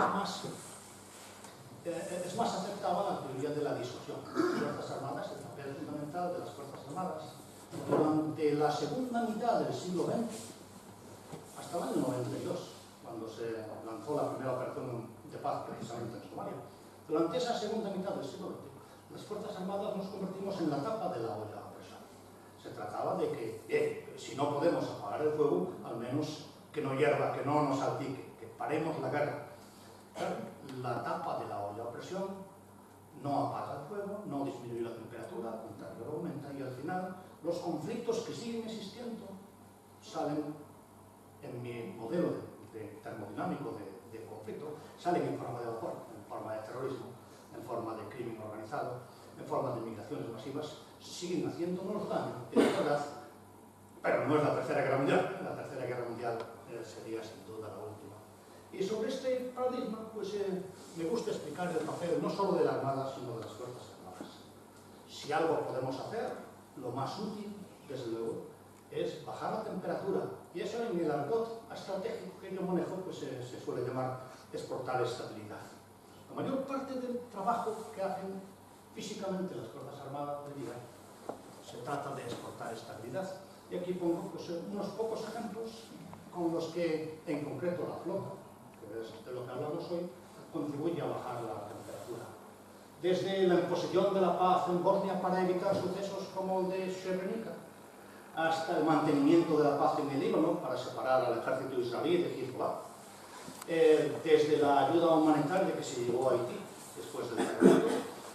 es más aceptada la teoría de la disuasión. Las Fuerzas Armadas, el papel fundamental de las Fuerzas Armadas, durante la segunda mitad del siglo XX, hasta el año 92, cuando se lanzó la primera operación de paz precisamente en Somalia. Durante esa segunda mitad del siglo XX, las Fuerzas Armadas nos convertimos en la tapa de la olla a presión. Se trataba de que, si no podemos apagar el fuego, al menos que no hierva, que no nos salpique, que paremos la guerra. Claro, la tapa de la olla a presión no apaga el fuego, no disminuye la temperatura, al contrario, lo aumenta, y al final los conflictos que siguen existiendo salen, en mi modelo de termodinámico de conflicto, salen en forma de vapor, en forma de terrorismo, en forma de crimen organizado, en forma de migraciones masivas, siguen haciéndonos daño, es verdad, pero no es la Tercera Guerra Mundial. La Tercera Guerra Mundial sería sin duda la última. Y sobre este paradigma, pues me gusta explicar el papel no solo de la Armada, sino de las Fuerzas Armadas. Si algo podemos hacer, lo más útil, desde luego, es bajar la temperatura. Y eso en el argot estratégico que yo manejo, pues se suele llamar exportar estabilidad. La mayor parte del trabajo que hacen físicamente las Fuerzas Armadas del día se trata de exportar estabilidad. Y aquí pongo pues, unos pocos ejemplos con los que, en concreto, la flota, que es de lo que hablamos hoy, contribuye a bajar la temperatura. Desde la imposición de la paz en Bosnia para evitar sucesos como el de Srebrenica, hasta el mantenimiento de la paz en el Líbano para separar al ejército israelí de Hezbollah, desde la ayuda humanitaria que se llevó a Haití después del terremoto,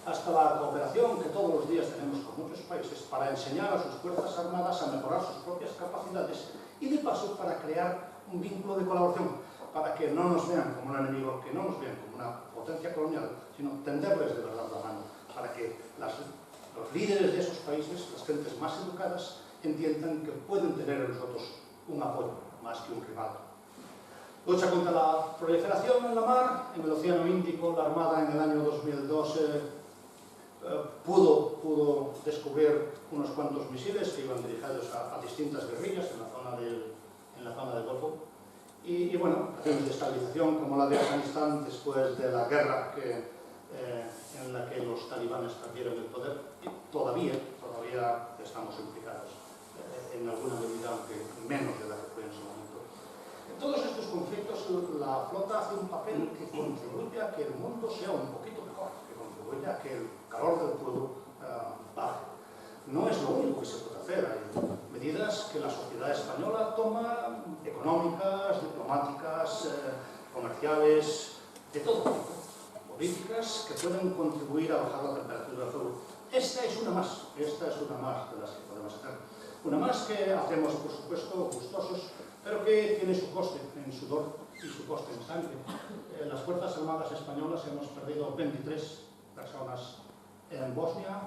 hasta la cooperación que todos los días tenemos con muchos países para enseñar a sus Fuerzas Armadas a mejorar sus propias capacidades y de paso para crear un vínculo de colaboración, para que no nos vean como un enemigo, que no nos vean como una potencia colonial, sino tenderles de verdad la mano, para que los líderes de esos países, las gentes más educadas, entiendan que pueden tener en nosotros un apoyo más que un rival. Lucha contra la proliferación en la mar. En el Océano Índico, la Armada en el año 2002 pudo descubrir unos cuantos misiles que iban dirigidos a distintas guerrillas en la zona del Golfo. Y bueno, acciones de estabilización como la de Afganistán después de la guerra en la que los talibanes perdieron el poder, y todavía estamos implicados en alguna medida, aunque menos de la que fue en su momento. En todos estos conflictos la flota hace un papel que contribuye a que el mundo sea un poquito mejor, que contribuye a que el calor del fuego baje. No es lo único que se puede hacer. Hay medidas que la sociedad española toma, económicas, diplomáticas, comerciales, de todo tipo, políticas que pueden contribuir a bajar la temperatura del fuego. Esta es una más de las que podemos hacer. Una más que hacemos, por supuesto, gustosos, pero que tiene su coste en sudor y su coste en sangre. Las Fuerzas Armadas Españolas hemos perdido 23 personas en Bosnia,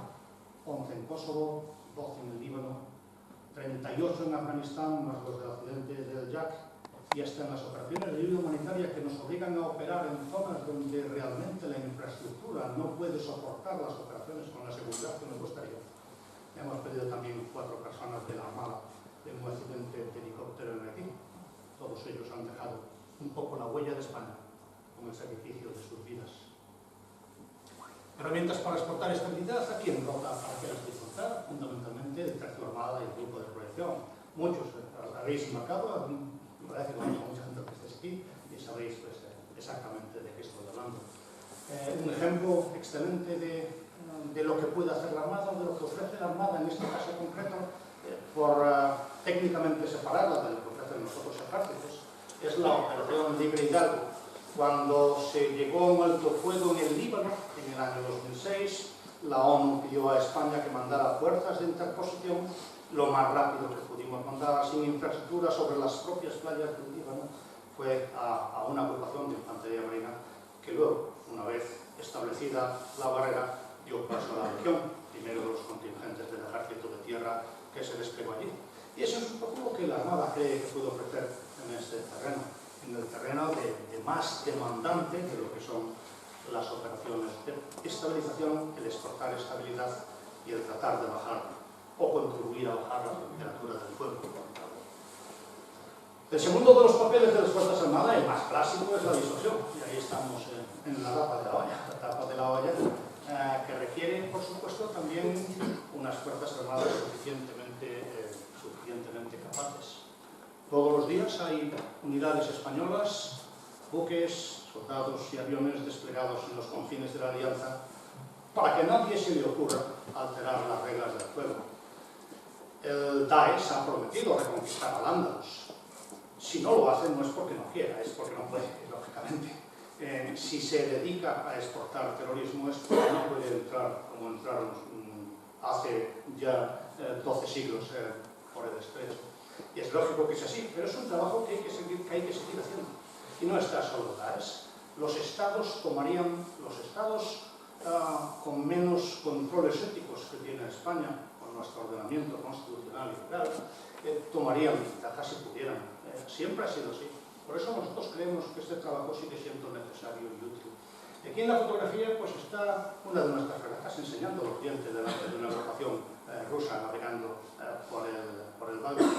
11 en Kosovo, 12 en el Líbano, 38 en Afganistán, más los del accidente del Jack, y hasta en las operaciones de ayuda humanitaria que nos obligan a operar en zonas donde realmente la infraestructura no puede soportar las operaciones con la seguridad que nos gustaría. Hemos perdido también 4 personas de la Armada en un accidente de helicóptero en Haití. Todos ellos han dejado un poco la huella de España con el sacrificio de sus vidas. Herramientas para exportar estabilidad, aquí en Rota, para que las disfrutar, fundamentalmente el Tercio Armada y el Grupo de Proyección. Muchos habéis marcado, me parece que conozco mucha gente que estéis aquí y sabéis pues, exactamente de qué estoy hablando. Un ejemplo excelente de lo que puede hacer la Armada, de lo que ofrece la Armada en este caso concreto, por técnicamente separarla de lo que ofrecen los otros ejércitos, es la Operación Libre Hidalgo. Cuando se llegó a un alto fuego en el Líbano, en el año 2006, la ONU pidió a España que mandara fuerzas de interposición lo más rápido que pudimos mandar, sin infraestructura, sobre las propias playas del Líbano. Fue a una agrupación de infantería marina que luego, una vez establecida la barrera, dio paso a la legión, primero de los contingentes del ejército de tierra que se desplegó allí. Y eso es un poco lo que la Armada cree que puede ofrecer en este terreno, en el terreno de más demandante de lo que son las operaciones de estabilización, el exportar estabilidad y el tratar de bajar o contribuir a bajar la temperatura del fuego. El segundo de los papeles de las Fuerzas Armadas, el más clásico, es la disuasión. Y ahí estamos en la tapa de la olla, que requiere, por supuesto, también unas Fuerzas Armadas suficientemente capaces. Todos los días hay unidades españolas, buques, soldados y aviones desplegados en los confines de la Alianza para que a nadie se le ocurra alterar las reglas del juego. El Daesh ha prometido reconquistar Al-Ándalus. Si no lo hace no es porque no quiera, es porque no puede, lógicamente. Si se dedica a exportar terrorismo es porque no puede entrar como entraron hace ya 12 siglos por el estrecho. Y es lógico que es así, pero es un trabajo que hay que seguir haciendo. Y no está solo Daesh. Los estados con menos controles éticos que tiene España, con nuestro ordenamiento constitucional y legal, tomarían ventaja si pudieran. Siempre ha sido así. Por eso nosotros creemos que este trabajo sigue siendo necesario y útil. Aquí en la fotografía pues, está una de nuestras fragatas enseñando los dientes delante de una agrupación rusa navegando por el Báltico.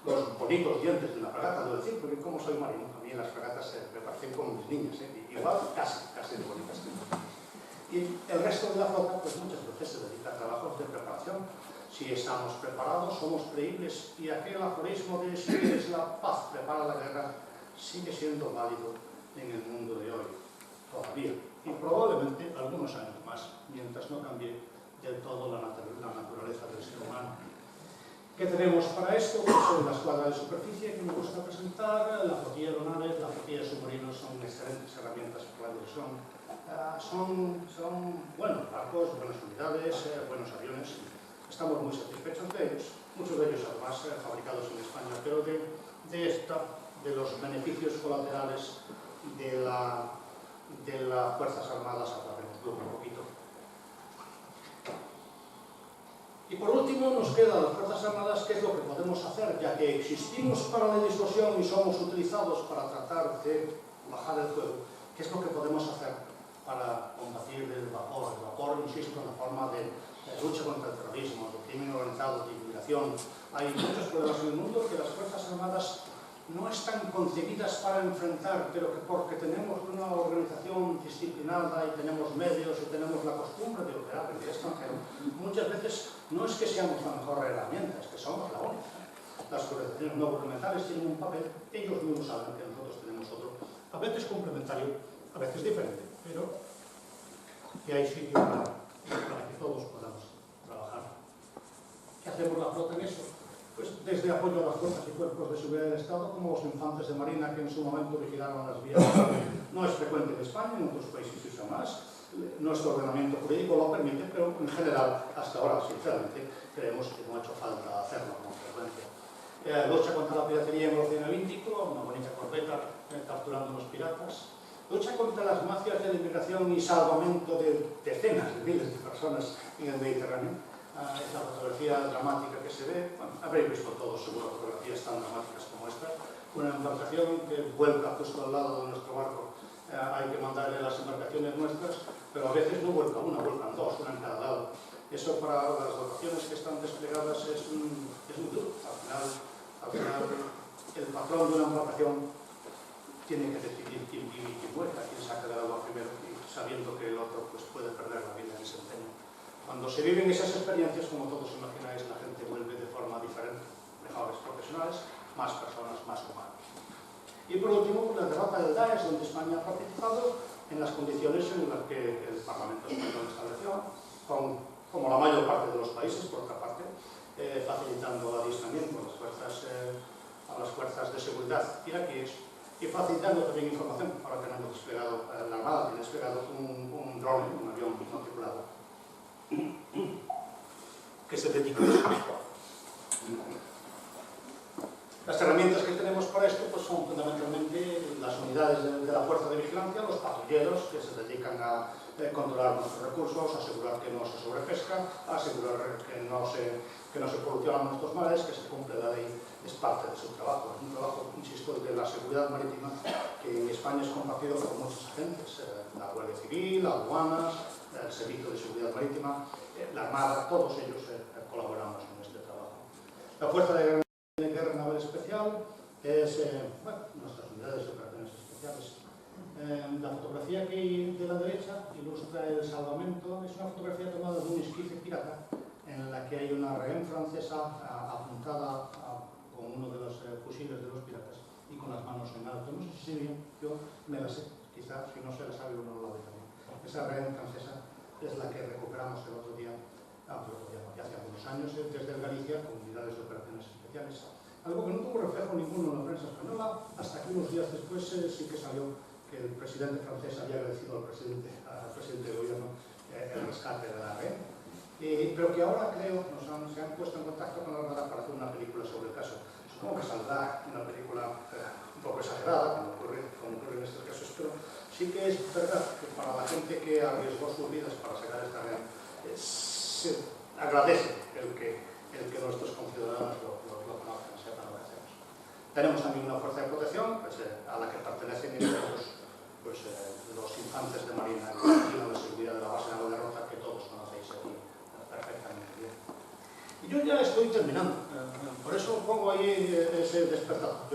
Los bonitos dientes de una fragata, debo decir, porque como soy marino, a mí las fragatas me parecen como mis niñas, igual casi de bonitas. Y el resto de la flota, pues muchas veces se dedica a trabajos de preparación. Si estamos preparados, somos creíbles, y aquel aforismo de si quieres la paz, prepara la guerra, sigue siendo válido en el mundo de hoy, todavía, y probablemente algunos años más, mientras no cambie del todo la naturaleza del ser humano. ¿Qué tenemos para esto? Pues la escuadra de superficie que me gusta presentar, la flotilla de aeronaves, la flotilla de submarinos son excelentes herramientas para la división. Son buenos barcos, buenas unidades, buenos aviones. Estamos muy satisfechos de ellos, muchos de ellos además fabricados en España, pero de los beneficios colaterales de las Fuerzas Armadas hablaremos luego un poquito. Y por último nos quedan las Fuerzas Armadas, qué es lo que podemos hacer, ya que existimos para la disuasión y somos utilizados para tratar de bajar el fuego. ¿Qué es lo que podemos hacer para combatir el vapor. El vapor, insisto, en la forma de lucha contra el terrorismo, de crimen organizado, de inmigración. Hay muchos problemas en el mundo que las Fuerzas Armadas no están concebidas para enfrentar, pero que porque tenemos una organización disciplinada y tenemos medios y tenemos la costumbre de operar en el extranjero, muchas veces no es que seamos la mejor herramienta, es que somos la única. Las organizaciones no gubernamentales tienen un papel, ellos mismos saben que nosotros tenemos otro, a veces complementario, a veces diferente, pero que hay sitio para que todos podamos trabajar. ¿Qué hacemos la flota en eso? Pues desde apoyo a las fuerzas y cuerpos de seguridad del Estado, como los infantes de Marina que en su momento vigilaron las vías. No es frecuente en España, en otros países se usa más. Nuestro ordenamiento jurídico lo permite, pero en general, hasta ahora, sinceramente, creemos que no ha hecho falta hacerlo con frecuencia. Lucha contra la piratería en el Océano Índico, una bonita corbeta capturando a los piratas. Lucha contra las mafias de la inmigración y salvamento de decenas de miles de personas en el Mediterráneo. Esta fotografía dramática que se ve, bueno, habréis visto todos seguro fotografías tan dramáticas como esta, una embarcación que vuelca justo al lado de nuestro barco. Hay que mandarle las embarcaciones nuestras, pero a veces no vuelca una, vuelcan dos, una en cada lado. Eso para las dotaciones que están desplegadas es muy duro. Al final el patrón de una embarcación tiene que decidir quién vive y quién vuelca, quién saca del agua primero, y sabiendo que el otro pues, puede perder la vida en ese empeño. Cuando se viven esas experiencias, como todos imagináis, la gente vuelve de forma diferente, mejores profesionales, más personas, más humanos. Y por último, la derrota del Daesh, donde España ha participado en las condiciones en las que el Parlamento español estableció, como la mayor parte de los países, por otra parte, facilitando adiestramiento a las fuerzas de seguridad iraquíes y facilitando también información. Ahora tenemos desplegado, la Armada tiene desplegado un drone, un avión no tripulado, que se dedica a esto. Las herramientas que tenemos para esto pues, son fundamentalmente las unidades de la fuerza de vigilancia, los patrulleros que se dedican a controlar nuestros recursos, asegurar que no se sobrepesca, asegurar que no se polucionan nuestros mares, que se cumple la ley, es parte de su trabajo. Es un trabajo, insisto, de la seguridad marítima que en España es compartido por muchos agentes, la Guardia Civil, las aduanas, el Servicio de Seguridad Marítima, la Armada, todos ellos colaboramos en este trabajo. La Fuerza de Guerra Naval Especial es, nuestras unidades de operaciones especiales. La fotografía que hay de la derecha ilustra el salvamento, es una fotografía tomada de un esquife pirata en la que hay una rehén francesa apuntada con uno de los fusiles de los piratas y con las manos en alto. No sé si sé bien, yo me la sé, quizás si no se la sabe uno lo sabe también. Esa rehén francesa es la que recuperamos el otro día, ya hace algunos años, desde Galicia, con unidades de operaciones especiales. Algo que no tuvo reflejo ninguno en la prensa española, hasta que unos días después sí que salió que el presidente francés había agradecido al presidente de gobierno el rescate de la rehén. Pero que ahora creo se han puesto en contacto con la Armada para hacer una película sobre el caso. Supongo que saldrá una película un poco exagerada, como ocurre en estos casos, pero sí que es verdad que para la gente que arriesgó sus vidas para sacar esta rehén, se agradece el que nuestros conciudadanos lo conozcan, sepan lo que hacemos. Tenemos también una fuerza de protección pues, a la que pertenecen los infantes de Marina que vigilan la seguridad de la base naval de Rota, que todos conocéis aquí perfectamente bien. Y yo ya estoy terminando, por eso pongo ahí ese despertador.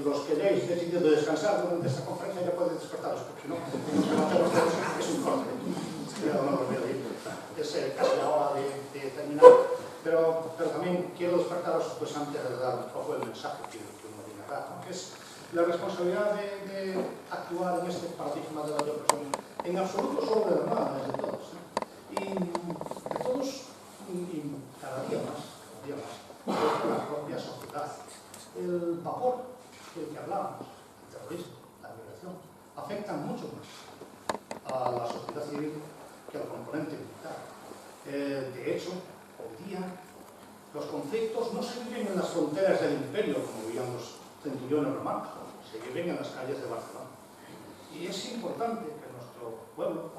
Los que ya habéis decidido descansar durante esta conferencia ya podéis despertaros, porque si no, es un corte. Es casi la hora de terminar, pero también quiero despertaros pues, antes de dar un poco el mensaje que uno tiene acá, que es la responsabilidad de actuar en este paradigma de la opresión, en absoluto solo de la Armada, es de todos. Y de todos, y cada día más, de la propia sociedad. El vapor del que hablábamos, el terrorismo, la migración, afectan mucho más a la sociedad civil que al componente militar. De hecho, hoy día, los conflictos no se viven en las fronteras del imperio, como vivían los centuriones romanos, se viven en las calles de Barcelona. Y es importante que nuestro pueblo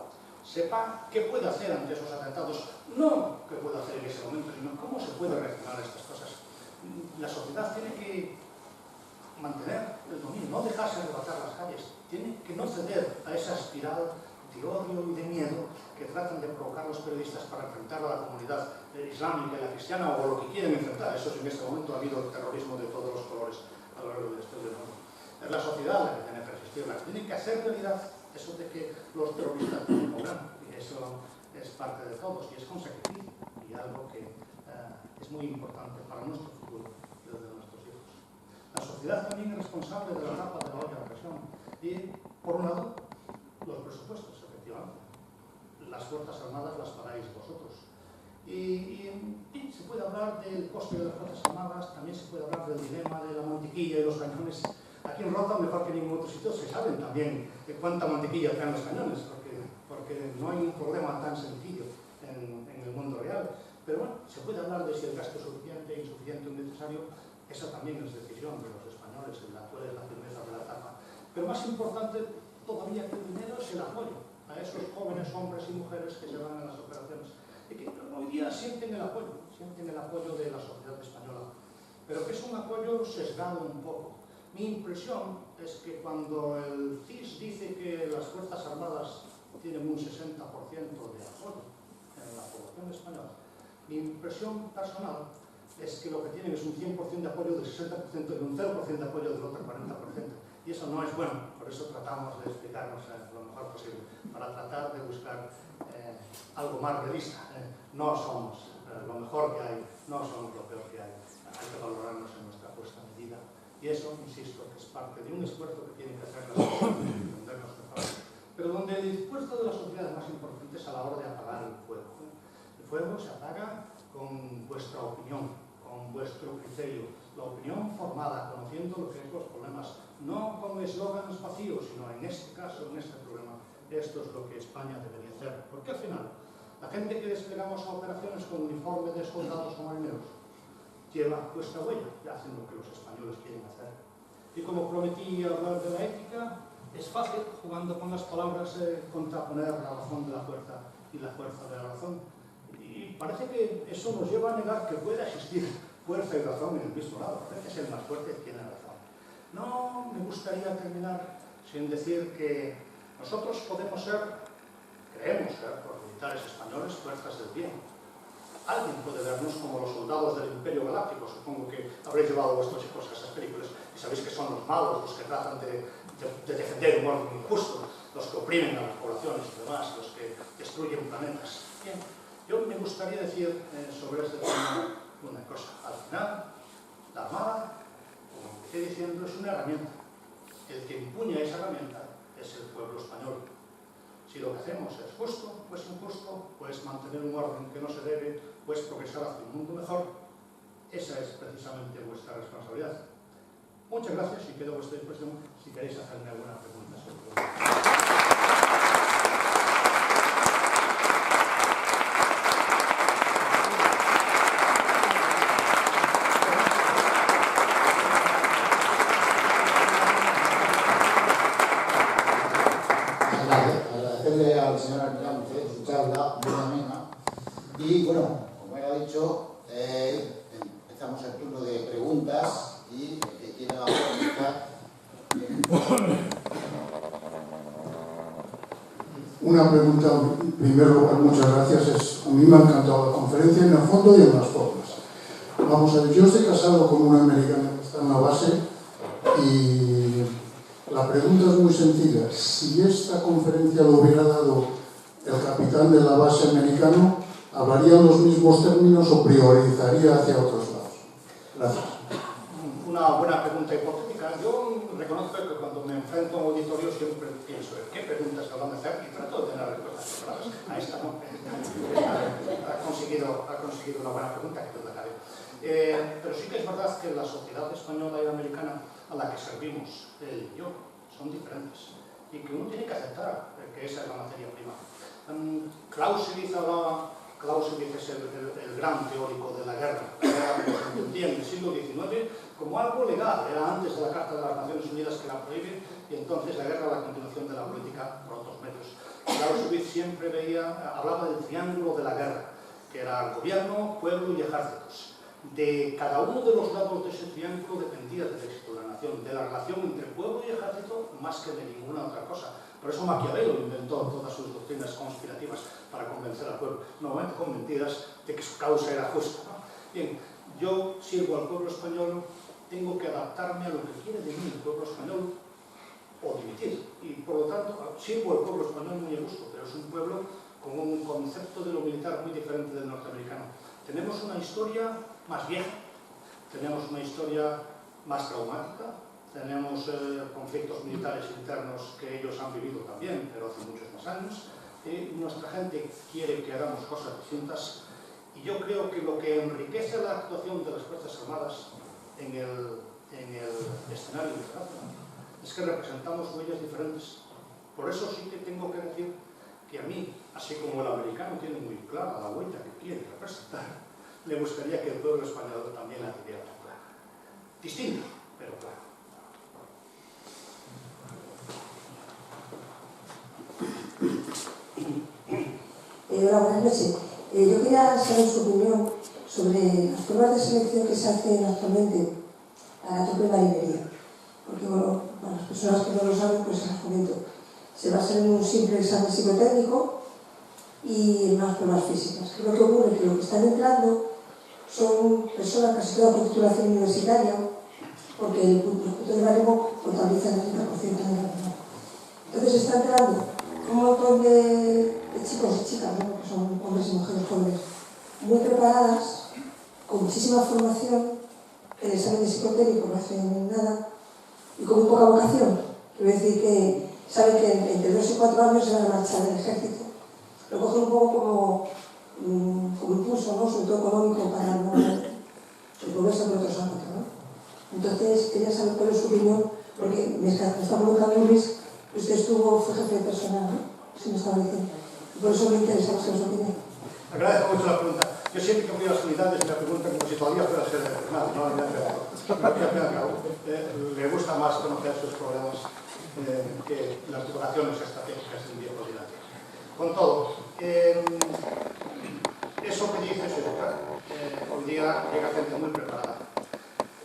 sepa qué puede hacer ante esos atentados, no qué puede hacer en ese momento, sino cómo se puede reaccionar a estas cosas. La sociedad tiene que mantener el dominio, no dejarse arrebatar las calles, tiene que no ceder a esa espiral odio y de miedo que tratan de provocar los periodistas para enfrentar a la comunidad islámica y la cristiana o lo que quieren enfrentar. Eso es, en este momento ha habido terrorismo de todos los colores a lo largo del estudio del mundo. Es la sociedad la que tiene que resistir, la que tiene que hacer realidad eso de que los terroristas no cobran, y eso es parte de todos y es un sacrificio y algo que es muy importante para nuestro futuro y el de nuestros hijos. La sociedad también es responsable de la tapa de la olla de presión y, por un lado, los presupuestos, efectivamente. Las Fuerzas Armadas las pagáis vosotros. Y se puede hablar del coste de las Fuerzas Armadas, también se puede hablar del dilema de la mantequilla y los cañones. Aquí en Rota, mejor que en ningún otro sitio, se saben también de cuánta mantequilla traen los cañones, porque no hay un problema tan sencillo en el mundo real. Pero bueno, se puede hablar de si el gasto es suficiente, insuficiente o necesario. Esa también es decisión de los españoles, en la cual es la firmeza de la tapa. Pero más importante todavía que el dinero es el apoyo a esos jóvenes hombres y mujeres que se van a las operaciones y que hoy día sienten el apoyo de la sociedad española, pero que es un apoyo sesgado un poco. Mi impresión es que cuando el CIS dice que las Fuerzas Armadas tienen un 60% de apoyo en la población española, mi impresión personal es que lo que tienen es un 100% de apoyo del 60% y un 0% de apoyo del otro 40%. Y eso no es bueno, por eso tratamos de explicarnos lo mejor posible, para tratar de buscar algo más realista. No somos lo mejor que hay, no somos lo peor que hay que valorarnos en nuestra justa medida. Y eso, insisto, que es parte de un esfuerzo que tienen que hacer las sociedades para entendernos mejor. Pero donde el esfuerzo de la sociedad es más importante es a la hora de apagar el fuego. El fuego se apaga con vuestra opinión, con vuestro criterio, la opinión formada, conociendo lo que es los problemas, no con eslóganes vacíos, sino en este caso, en este problema, esto es lo que España debería hacer. Porque al final, la gente que desplegamos a operaciones con uniforme de soldados o marineros lleva vuestra huella y hacen lo que los españoles quieren hacer. Y como prometí hablar de la ética, es fácil, jugando con las palabras, contraponer la razón de la fuerza y la fuerza de la razón. Y parece que eso nos lleva a negar que pueda existir fuerza y razón en el mismo lado. Parece que es el más fuerte que tiene razón. No me gustaría terminar sin decir que nosotros podemos ser, creemos ser, por militares españoles, fuerzas del bien. Alguien puede vernos como los soldados del Imperio Galáctico. Supongo que habréis llevado a vuestros hijos a esas películas y sabéis que son los malos, los que tratan de defender un orden injusto, los que oprimen a las poblaciones y demás, los que destruyen planetas. Bien, yo me gustaría decir sobre este tema una cosa. Al final, la Armada, como empecé diciendo, es una herramienta. El que empuña esa herramienta es el pueblo español. Si lo que hacemos es justo, pues injusto, pues mantener un orden que no se debe, pues progresar hacia un mundo mejor, esa es precisamente vuestra responsabilidad. Muchas gracias y quedo a vuestra disposición si queréis hacerme alguna pregunta sobre agradecerle al señor almirante su charla muy amena y bueno, como él ha dicho, empezamos el turno de preguntas y el que quiera preguntar. Una pregunta, en primer lugar, muchas gracias. A mí me ha encantado la conferencia en el fondo y en las formas. Vamos a ver, yo estoy casado con una americana que está en la base y la pregunta es muy sencilla. Si esta conferencia lo hubiera dado el capitán de la base americano, ¿hablaría los mismos términos o priorizaría hacia otros lados? Gracias. Una buena pregunta hipotética. Yo reconozco que cuando me enfrento a un auditorio siempre pienso en qué preguntas se van a hacer y trato de tener respuestas preparadas. A esta no. Ha conseguido una buena pregunta, que duda cabe. Pero sí que es verdad que la sociedad española y americana a la que servimos, él y yo, son diferentes. Y que uno tiene que aceptar que esa es la materia prima. Clausewitz es el gran teórico de la guerra. La guerra se entendía en el siglo XIX como algo legal. Era antes de la Carta de las Naciones Unidas que la prohíbe y entonces la guerra era la continuación de la política por otros medios. Clausewitz siempre hablaba del triángulo de la guerra, que era gobierno, pueblo y ejércitos. De cada uno de los lados de ese triángulo dependía del éxito de la nación. relación entre pueblo y ejército más que de ninguna otra cosa. Por eso Maquiavelo inventó todas sus doctrinas conspirativas para convencer al pueblo, normalmente con mentiras de que su causa era justa, ¿no? Bien, yo sirvo al pueblo español, tengo que adaptarme a lo que quiere de mí el pueblo español o dimitir. Y por lo tanto, sirvo al pueblo español muy a gusto, pero es un pueblo con un concepto de lo militar muy diferente del norteamericano. Tenemos una historia más vieja, tenemos una historia más traumática, tenemos conflictos militares internos que ellos han vivido también, pero hace muchos más años. Nuestra gente quiere que hagamos cosas distintas y yo creo que lo que enriquece la actuación de las Fuerzas Armadas en el escenario internacional es que representamos huellas diferentes. Por eso sí que tengo que decir que a mí, así como el americano tiene muy clara la huella que quiere representar, me gustaría que el pueblo español también la tuviera tan clara. Distinta, pero clara. Hola, buenas noches. Yo quería saber su opinión sobre las pruebas de selección que se hacen actualmente a la tropa de marinería. Porque, bueno, para las personas que no lo saben, pues se las comento. Se basan en un simple examen psicotécnico y en unas pruebas físicas. ¿Qué es lo que ocurre? Que lo que están entrando son personas casi todas con titulación universitaria, porque los puntos de baremo contabilizan el 30% de la prueba. Entonces está entrando un montón de chicos y chicas, ¿no? Que son hombres y mujeres jóvenes, muy preparadas, con muchísima formación, el examen de psicotécnico no hacen nada, y con muy poca vocación. Quiero decir que saben que entre 2 y 4 años se van a marchar del ejército. Lo cogen un poco como impulso, ¿no? Sobre todo económico, para no moverse por otros ámbitos, ¿no? Entonces, quería saber cuál es su opinión, porque me está comentando Luis, usted fue jefe de personal, ¿no? Si me estaba diciendo. Por eso me interesa saber su opinión. Agradezco mucho la pregunta. Yo siempre que voy a las unidades me preguntan como si todavía fuera ser de personal, ¿no? Le gusta más conocer sus problemas que las divulgaciones estratégicas del viejo didáctico. Con todo, eso que dices es verdad. Hoy día llega gente muy preparada.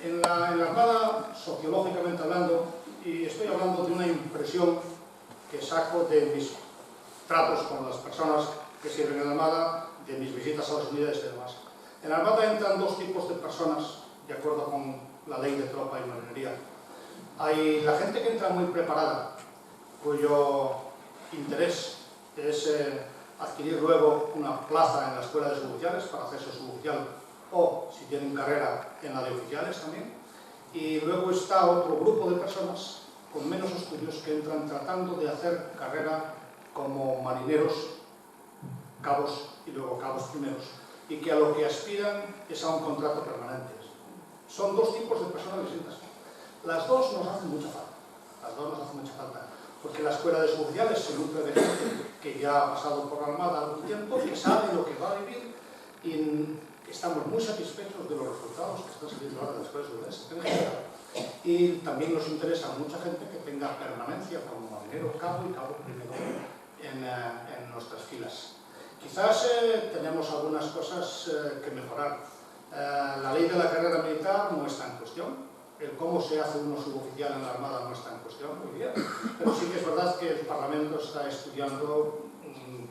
En la Armada, sociológicamente hablando, y estoy hablando de una impresión que saco de mis tratos con las personas que sirven en la Armada, de mis visitas a las unidades y demás. En la Armada entran 2 tipos de personas, de acuerdo con la ley de tropa y marinería. Hay la gente que entra muy preparada, cuyo interés es adquirir luego una plaza en la escuela de suboficiales para hacerse suboficial, o si tienen carrera en la de oficiales también. Y luego está otro grupo de personas con menos estudios que entran tratando de hacer carrera como marineros, cabos y luego cabos primeros, y que a lo que aspiran es a un contrato permanente. Son 2 tipos de personas distintas. Las dos nos hacen mucha falta. Porque la escuela de suboficiales se nutre de gente que ya ha pasado por la Armada algún tiempo, que sabe lo que va a vivir, y estamos muy satisfechos de los resultados que están saliendo ahora de la escuela de suboficiales en general. Y también nos interesa a mucha gente que tenga permanencia como marinero, cabo y cabo primero en nuestras filas. Quizás tenemos algunas cosas que mejorar. La ley de la carrera militar no está en cuestión. El cómo se hace uno suboficial en la Armada no está en cuestión hoy día. Pero sí que es verdad que el Parlamento está estudiando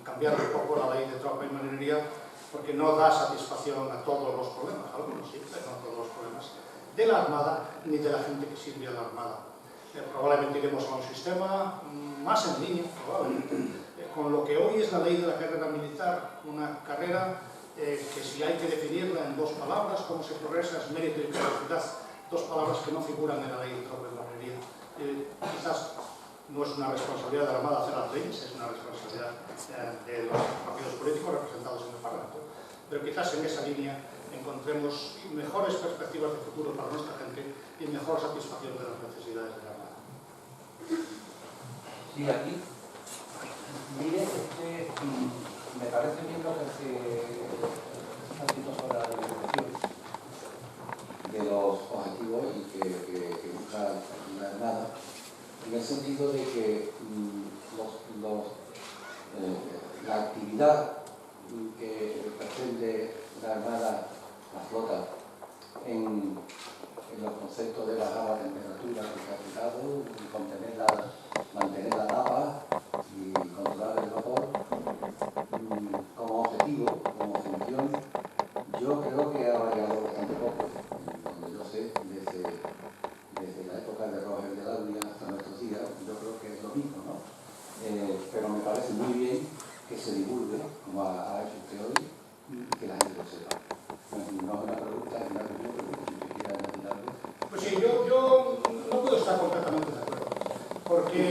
cambiar un poco la ley de tropa y marinería, porque no da satisfacción a todos los problemas, algunos sí, pero no a todos los problemas de la Armada ni de la gente que sirve a la Armada. Probablemente iremos a un sistema más en línea, probablemente, con lo que hoy es la ley de la carrera militar, una carrera que si hay que definirla en 2 palabras, cómo se progresa es mérito y capacidad, 2 palabras que no figuran en la ley de tropa y marinería. Quizás no es una responsabilidad de la Armada hacer las leyes, es una responsabilidad de los partidos políticos representados en el Parlamento, pero quizás en esa línea encontremos mejores perspectivas de futuro para nuestra gente y mejor satisfacción de las necesidades de la Armada. Sí, aquí. Mire, me parece bien lo que está diciendo sobre la definición de los objetivos y que busca la Armada, en el sentido de que la actividad que pretende la Armada, la flota, en los conceptos de bajada temperatura, se divulgue, como ha hecho usted hoy, y que la gente lo sepa. No es una pregunta, es una pregunta, si usted quiere añadir algo. Pues sí, yo no puedo estar completamente de acuerdo, porque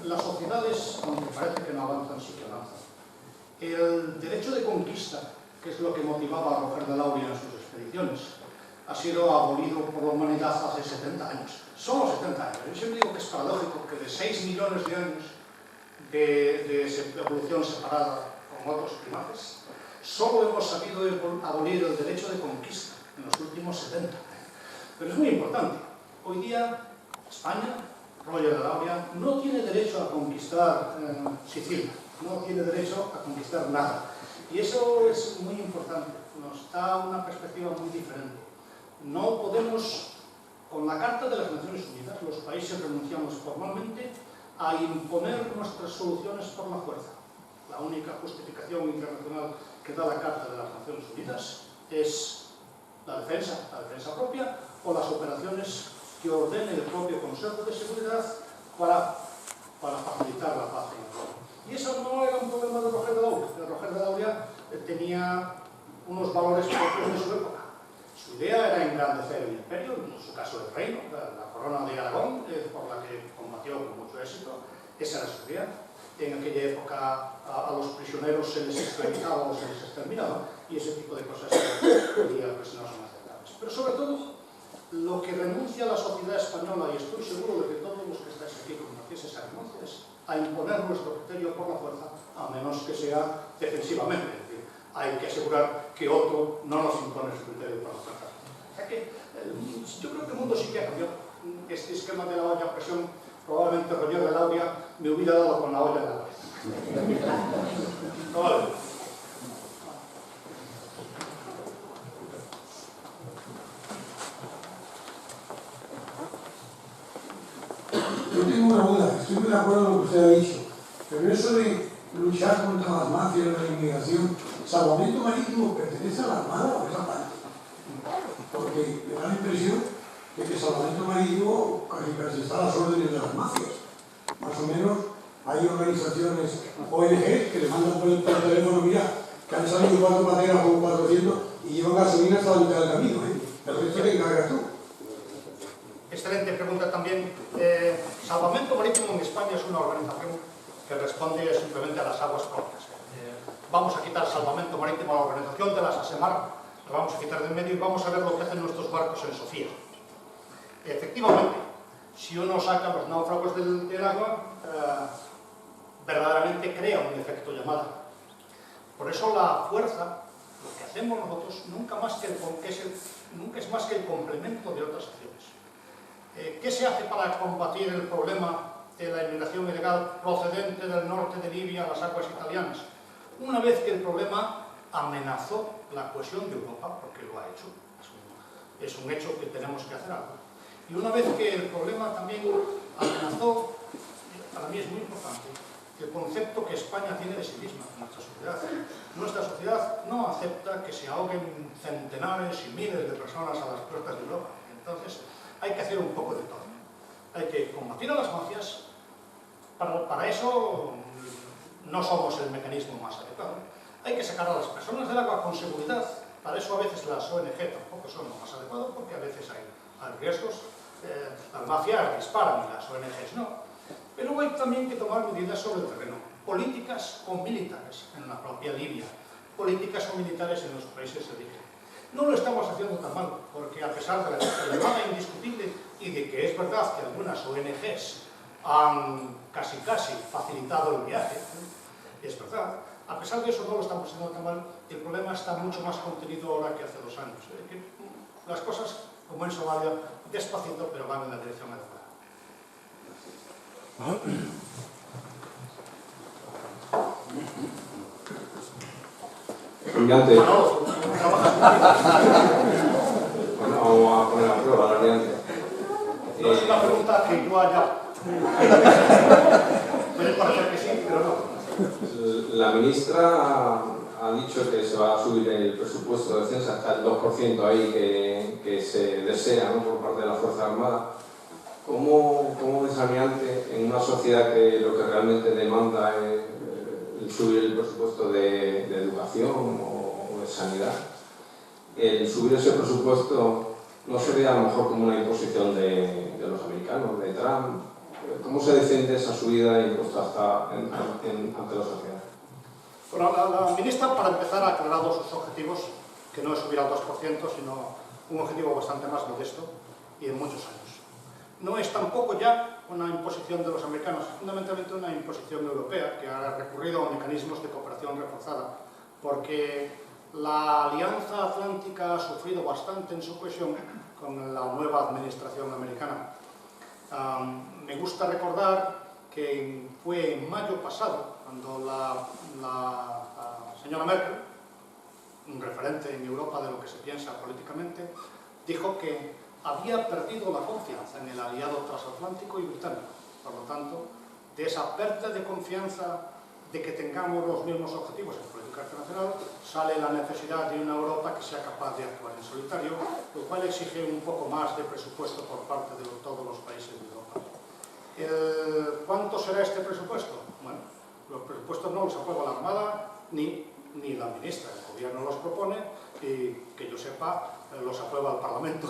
las sociedades, aunque parece que no avanzan, sí que avanzan. El derecho de conquista, que es lo que motivaba a Roger de Lauria en sus expediciones, ha sido abolido por la humanidad hace 70 años. Solo 70 años. Yo siempre digo que es paradójico que de 6 millones de años de evolución separada con otros primates, solo hemos sabido abolir el derecho de conquista en los últimos 70 años. Pero es muy importante. Hoy día, España, Roger de Lauria, no tiene derecho a conquistar Sicilia, no tiene derecho a conquistar nada. Y eso es muy importante, nos da una perspectiva muy diferente. No podemos, con la Carta de las Naciones Unidas, los países renunciamos formalmente a imponer nuestras soluciones por la fuerza. La única justificación internacional que da la Carta de las Naciones Unidas es la defensa propia o las operaciones que ordene el propio Consejo de Seguridad para facilitar la paz en el mundo. Y eso no era un problema de Roger de Lauria. Roger de Lauria tenía unos valores propios de su época. Su idea era engrandecer el imperio, en su caso el reino, la corona de Aragón, por la que combatió con mucho éxito. Esa era su idea. En aquella época a los prisioneros se les esclavizaba o se les exterminaba, y ese tipo de cosas hoy día pues no son aceptables. Pero sobre todo, lo que renuncia la sociedad española, y estoy seguro de que todos los que estáis aquí conocéis esa renuncia, es a imponer nuestro criterio por la fuerza, a menos que sea defensivamente. Es decir, hay que asegurar que otro no nos impone su criterio por la fuerza. O sea que yo creo que el mundo sí que ha cambiado. Este esquema de la olla a presión, probablemente Roger de Lauria me hubiera dado con la olla en la cabeza. Probablemente. Yo tengo una duda, estoy muy de acuerdo con lo que usted ha dicho, pero eso de luchar contra las mafias, la inmigración, ¿salvamento marítimo pertenece a la Armada o esa parte? Porque me da la impresión de que salvamento marítimo casi está a las órdenes de las mafias. Más o menos hay organizaciones ONG que le mandan por el teléfono, mira, que han salido 4 pateras con 400 y llevan gasolina hasta la mitad del camino, ¿eh? El resto te encargas tú. Excelente pregunta también. Salvamento Marítimo en España es una organización que responde simplemente a las aguas cortas. Vamos a quitar Salvamento Marítimo a la organización de las ASEMAR, la vamos a quitar del medio y vamos a ver lo que hacen nuestros barcos en Sofía. Efectivamente, si uno saca los náufragos del agua, verdaderamente crea un efecto llamada. Por eso la fuerza, lo que hacemos nosotros, nunca es más que el complemento de otras acciones. ¿Qué se hace para combatir el problema de la inmigración ilegal procedente del norte de Libia a las aguas italianas? Una vez que el problema amenazó la cohesión de Europa, porque lo ha hecho, es un hecho que tenemos que hacer algo. Y una vez que el problema también amenazó, para mí es muy importante, el concepto que España tiene de sí misma, nuestra sociedad. Nuestra sociedad no acepta que se ahoguen centenares y miles de personas a las puertas de Europa. Entonces, hay que hacer un poco de todo. Hay que combatir a las mafias. Para eso no somos el mecanismo más adecuado. Hay que sacar a las personas del agua con seguridad. Para eso a veces las ONG tampoco son lo más adecuado, porque a veces hay riesgos. Las mafias disparan y las ONGs no. Pero hay también que tomar medidas sobre el terreno. Políticas o militares en la propia Libia. Políticas o militares en los países de origen. No lo estamos haciendo tan mal, porque a pesar de la llamada indiscutible y de que es verdad que algunas ONGs han casi facilitado el viaje, es verdad, a pesar de eso no lo estamos haciendo tan mal. El problema está mucho más contenido ahora que hace 2 años. Que las cosas, como en Somalia, despacito, pero van en la dirección adecuada. Brillante. Bueno, vamos a poner a prueba la brillante. No es una pregunta que yo haya. Puede parecer que sí, pero no. La ministra ha dicho que se va a subir el presupuesto de defensa hasta el 2% ahí que se desea, ¿no?, por parte de la Fuerza Armada. ¿Cómo es Almirante en una sociedad que lo que realmente demanda es el subir el presupuesto de educación o de sanidad, el subir ese presupuesto no sería a lo mejor como una imposición de los americanos, de Trump. ¿Cómo se defiende esa subida de impuestos ante la sociedad? Bueno, la ministra, para empezar, ha aclarado sus objetivos, que no es subir al 2%, sino un objetivo bastante más modesto y en muchos años. No es tampoco ya una imposición de los americanos, es fundamentalmente una imposición europea que ha recurrido a mecanismos de cooperación reforzada, porque la Alianza Atlántica ha sufrido bastante en su cohesión con la nueva administración americana. Me gusta recordar que fue en mayo pasado cuando la señora Merkel, un referente en Europa de lo que se piensa políticamente, dijo que había perdido la confianza en el aliado transatlántico y británico. Por lo tanto, de esa pérdida de confianza de que tengamos los mismos objetivos en política internacional, sale la necesidad de una Europa que sea capaz de actuar en solitario, lo cual exige un poco más de presupuesto por parte de todos los países de Europa. ¿Cuánto será este presupuesto? Bueno, los presupuestos no los aprueba la Armada ni la ministra, el gobierno los propone y, que yo sepa, los aprueba el Parlamento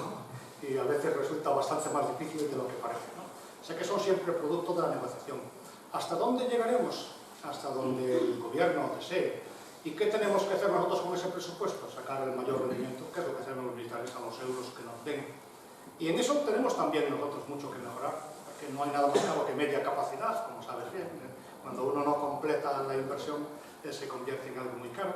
y a veces resulta bastante más difícil de lo que parece, ¿no? O sea que son siempre producto de la negociación. ¿Hasta dónde llegaremos? Hasta donde el gobierno desee. ¿Y qué tenemos que hacer nosotros con ese presupuesto? Sacar el mayor rendimiento, que es lo que hacemos los militares a los euros que nos den. Y en eso tenemos también nosotros mucho que mejorar, porque no hay nada más caro que media capacidad, como sabes bien. Cuando uno no completa la inversión, se convierte en algo muy caro.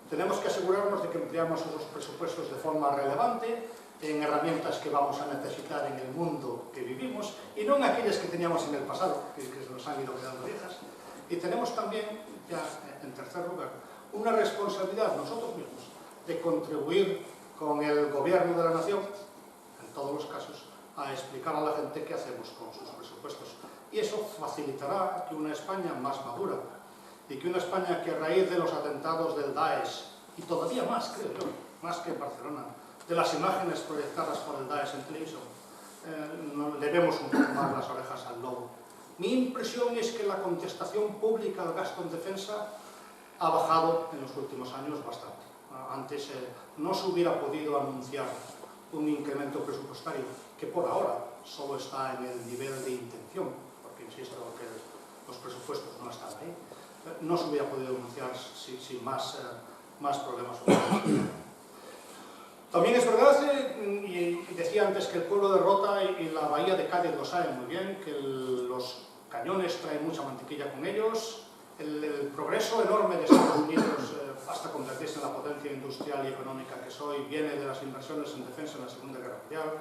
Tenemos que asegurarnos de que empleamos esos presupuestos de forma relevante, en herramientas que vamos a necesitar en el mundo que vivimos, y no en aquellas que teníamos en el pasado, que se nos han ido quedando viejas. Y tenemos también, ya en tercer lugar, una responsabilidad nosotros mismos de contribuir con el gobierno de la nación, en todos los casos, a explicar a la gente qué hacemos con sus presupuestos. Y eso facilitará que una España más madura, y que una España que a raíz de los atentados del Daesh, y todavía más, creo yo, más que en Barcelona, de las imágenes proyectadas por el Daesh en televisión, le vemos un poco más las orejas al lobo. Mi impresión es que la contestación pública al gasto en defensa ha bajado en los últimos años bastante. Antes no se hubiera podido anunciar un incremento presupuestario que por ahora solo está en el nivel de intención, porque insisto que los presupuestos no están ahí. No se hubiera podido anunciar sin más problemas. También es verdad, y decía antes que el pueblo de Rota y la bahía de Cádiz lo saben muy bien, que los cañones traen mucha mantequilla con ellos, el progreso enorme de Estados Unidos hasta convertirse en la potencia industrial y económica que es hoy viene de las inversiones en defensa en la Segunda Guerra Mundial,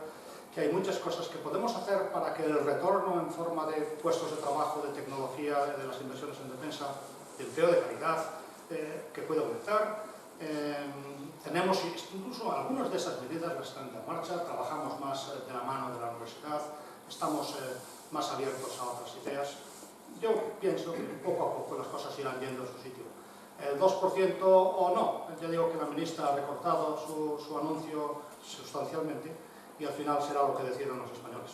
que hay muchas cosas que podemos hacer para que el retorno en forma de puestos de trabajo, de tecnología, de las inversiones en defensa, de empleo de calidad, que pueda aumentar. Tenemos incluso algunas de esas medidas las están en marcha, trabajamos más de la mano de la universidad, estamos más abiertos a otras ideas. Yo pienso que poco a poco las cosas irán yendo a su sitio. El 2% o no, ya digo que la ministra ha recortado su anuncio sustancialmente y al final será lo que decidan los españoles.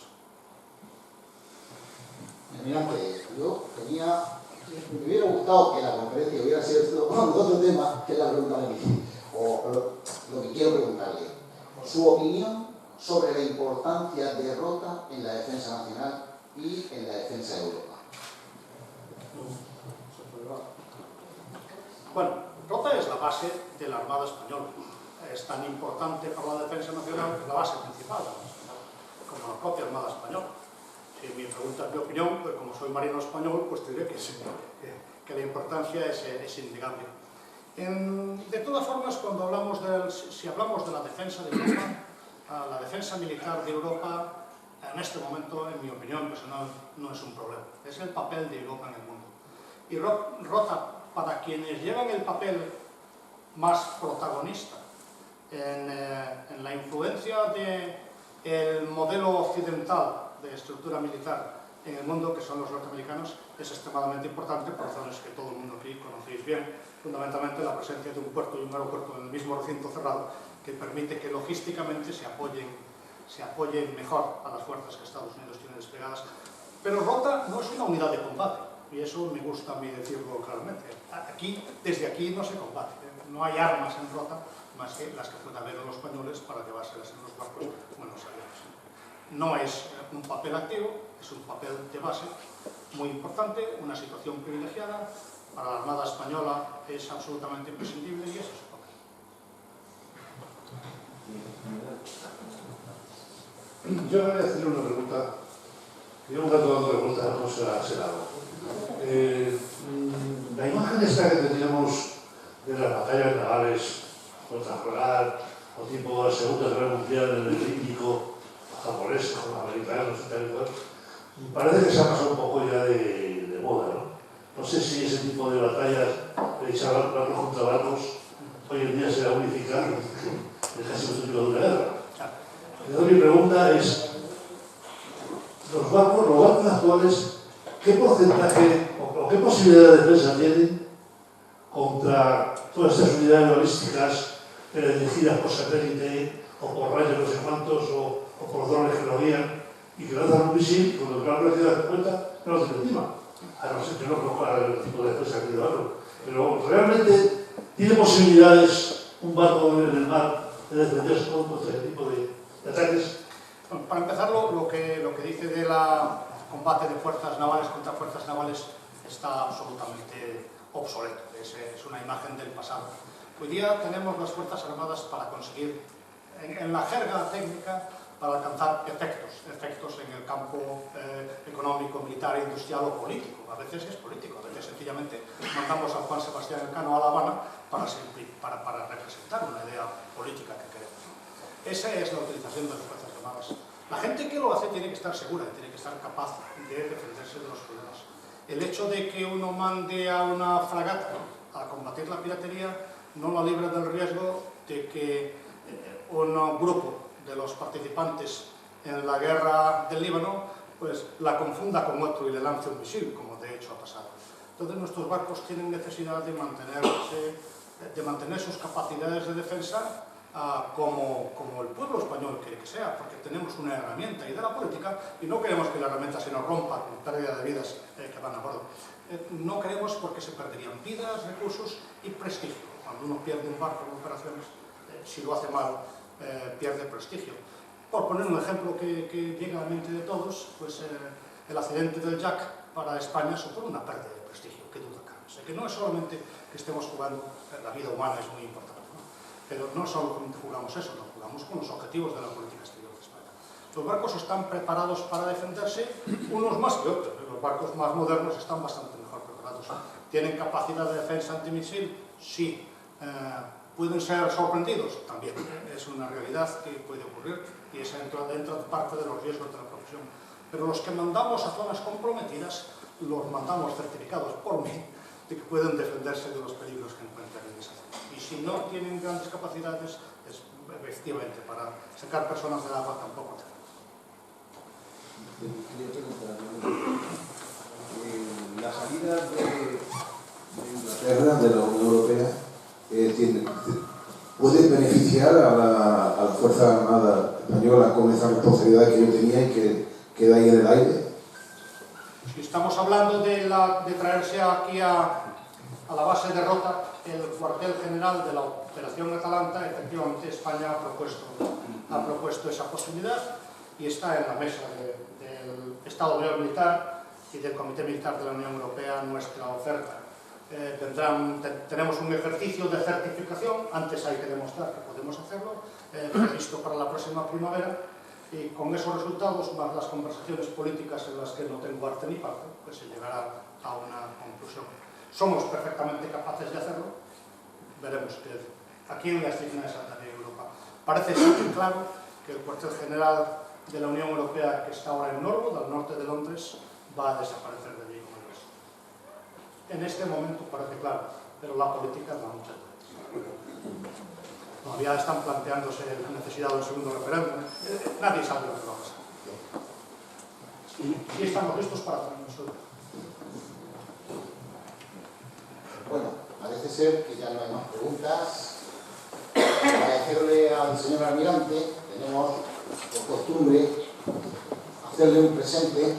Mira, yo me hubiera gustado que la conferencia hubiera sido otro tema que la pregunta de mí, o lo que quiero preguntarle. Su opinión sobre la importancia de Rota en la defensa nacional y en la defensa de Europa. Bueno, Rota es la base de la Armada Española. Es tan importante para la defensa nacional, es la base principal de la Armada Española, como la propia Armada Española. Si me preguntas mi opinión, pues como soy marino español, pues te diré que la importancia es innegable. De todas formas, cuando si hablamos de la defensa de Europa, la defensa militar de Europa, en este momento, en mi opinión personal, no es un problema. Es el papel de Europa en el mundo. Y Rota, para quienes llevan el papel más protagonista en la influencia del modelo occidental de estructura militar en el mundo, que son los norteamericanos, es extremadamente importante por razones que todo el mundo aquí conocéis bien, fundamentalmente la presencia de un puerto y un aeropuerto en el mismo recinto cerrado que permite que logísticamente se apoyen mejor a las fuerzas que Estados Unidos tiene desplegadas. Pero Rota no es una unidad de combate, y eso me gusta a mí decirlo claramente. Aquí, desde aquí no se combate, no hay armas en Rota más que las que puedan haber los españoles para llevárselas en los barcos buenos aviones. No es un papel activo, es un papel de base muy importante, una situación privilegiada. Para la Armada Española es absolutamente imprescindible y eso es su papel. Yo voy a hacer una pregunta. Llevo un rato dando preguntas a José Senado. La imagen esta que teníamos de las batallas navales contra Rolar o tipo la Segunda Guerra Mundial en el Índico, los japoneses con los americanos y tal y cual, parece que se ha pasado un poco ya de moda, ¿no? No sé si ese tipo de batallas de echar barcos contra barcos hoy en día se va a unificar, es casi un tipo de una guerra. Entonces mi pregunta es, los barcos actuales, ¿qué porcentaje o qué posibilidad de defensa tienen contra todas estas unidades balísticas dirigidas por satélite o por rayos no sé cuántos o por drones que lo guían y que lanzan un misil y con el plan velocidad de 50 no lo tiene encima? A no ser que no conozca el tipo de defensa que llevarlo. Pero realmente tiene posibilidades un barco en el mar de defenderse contra este tipo de ataques. Bueno, para empezar, lo que dice del combate de fuerzas navales contra fuerzas navales está absolutamente obsoleto. Es una imagen del pasado. Hoy día tenemos las Fuerzas Armadas para conseguir, en la jerga técnica, para alcanzar efectos en el campo económico, militar, industrial o político. A veces es político, a veces sencillamente mandamos a Juan Sebastián Elcano a La Habana para representar una idea política que queremos. Esa es la utilización de las Fuerzas Armadas. La gente que lo hace tiene que estar segura, tiene que estar capaz de defenderse de los problemas. El hecho de que uno mande a una fragata a combatir la piratería no la libra del riesgo de que un grupo de los participantes en la guerra del Líbano pues la confunda con otro y le lance un misil, como de hecho ha pasado. Entonces nuestros barcos tienen necesidad de mantener sus capacidades de defensa como el pueblo español quiere que sea, porque tenemos una herramienta y de la política y no queremos que la herramienta se nos rompa con pérdida de vidas que van a bordo. No queremos porque se perderían vidas, recursos y prestigio. Cuando uno pierde un barco en operaciones, si lo hace mal, pierde prestigio. Por poner un ejemplo que llega a la mente de todos, pues el accidente del Jack para España supone una pérdida de prestigio, que duda cabe. O sea, que no es solamente que estemos jugando, la vida humana es muy importante, ¿no? Pero no solamente jugamos eso, no jugamos con los objetivos de la política exterior de España. Los barcos están preparados para defenderse, unos más que otros. Los barcos más modernos están bastante mejor preparados. ¿Tienen capacidad de defensa antimisil? Sí. ¿Pueden ser sorprendidos? También. Es una realidad que puede ocurrir y esa entra parte de los riesgos de la profesión. Pero los que mandamos a zonas comprometidas, los mandamos certificados por mí de que pueden defenderse de los peligros que encuentran en esa zona. Y si no tienen grandes capacidades, es efectivamente para sacar personas del agua tampoco tenemos. La salida de Inglaterra de la Unión Europea puede beneficiar a la Fuerza Armada Española con esa responsabilidad que yo tenía y que queda ahí en el aire. Si estamos hablando de traerse aquí a la base de Rota el cuartel general de la Operación Atalanta, efectivamente España ha propuesto esa posibilidad y está en la mesa del Estado Mayor Militar y del Comité Militar de la Unión Europea nuestra oferta. Tenemos un ejercicio de certificación, antes hay que demostrar que podemos hacerlo, previsto para la próxima primavera, y con esos resultados, más las conversaciones políticas en las que no tengo arte ni parte, pues se llegará a una conclusión. Somos perfectamente capaces de hacerlo, veremos que aquí en la esquina de Santander, Europa. Parece ser claro que el cuartel general de la Unión Europea, que está ahora en Norwood, al norte de Londres, va a desaparecer de allí como el resto. En este momento parece claro, pero la política da muchas vueltas. Todavía están planteándose la necesidad de un segundo referéndum. Nadie sabe lo que va a pasar. Y estamos listos para nosotros. Bueno, parece ser que ya no hay más preguntas. Agradecerle al señor almirante, tenemos por costumbre hacerle un presente.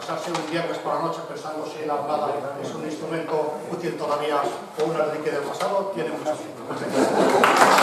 pasarse un viernes por la noche pensando si la armada es un instrumento útil todavía o una reliquia del pasado, tiene mucho sentido.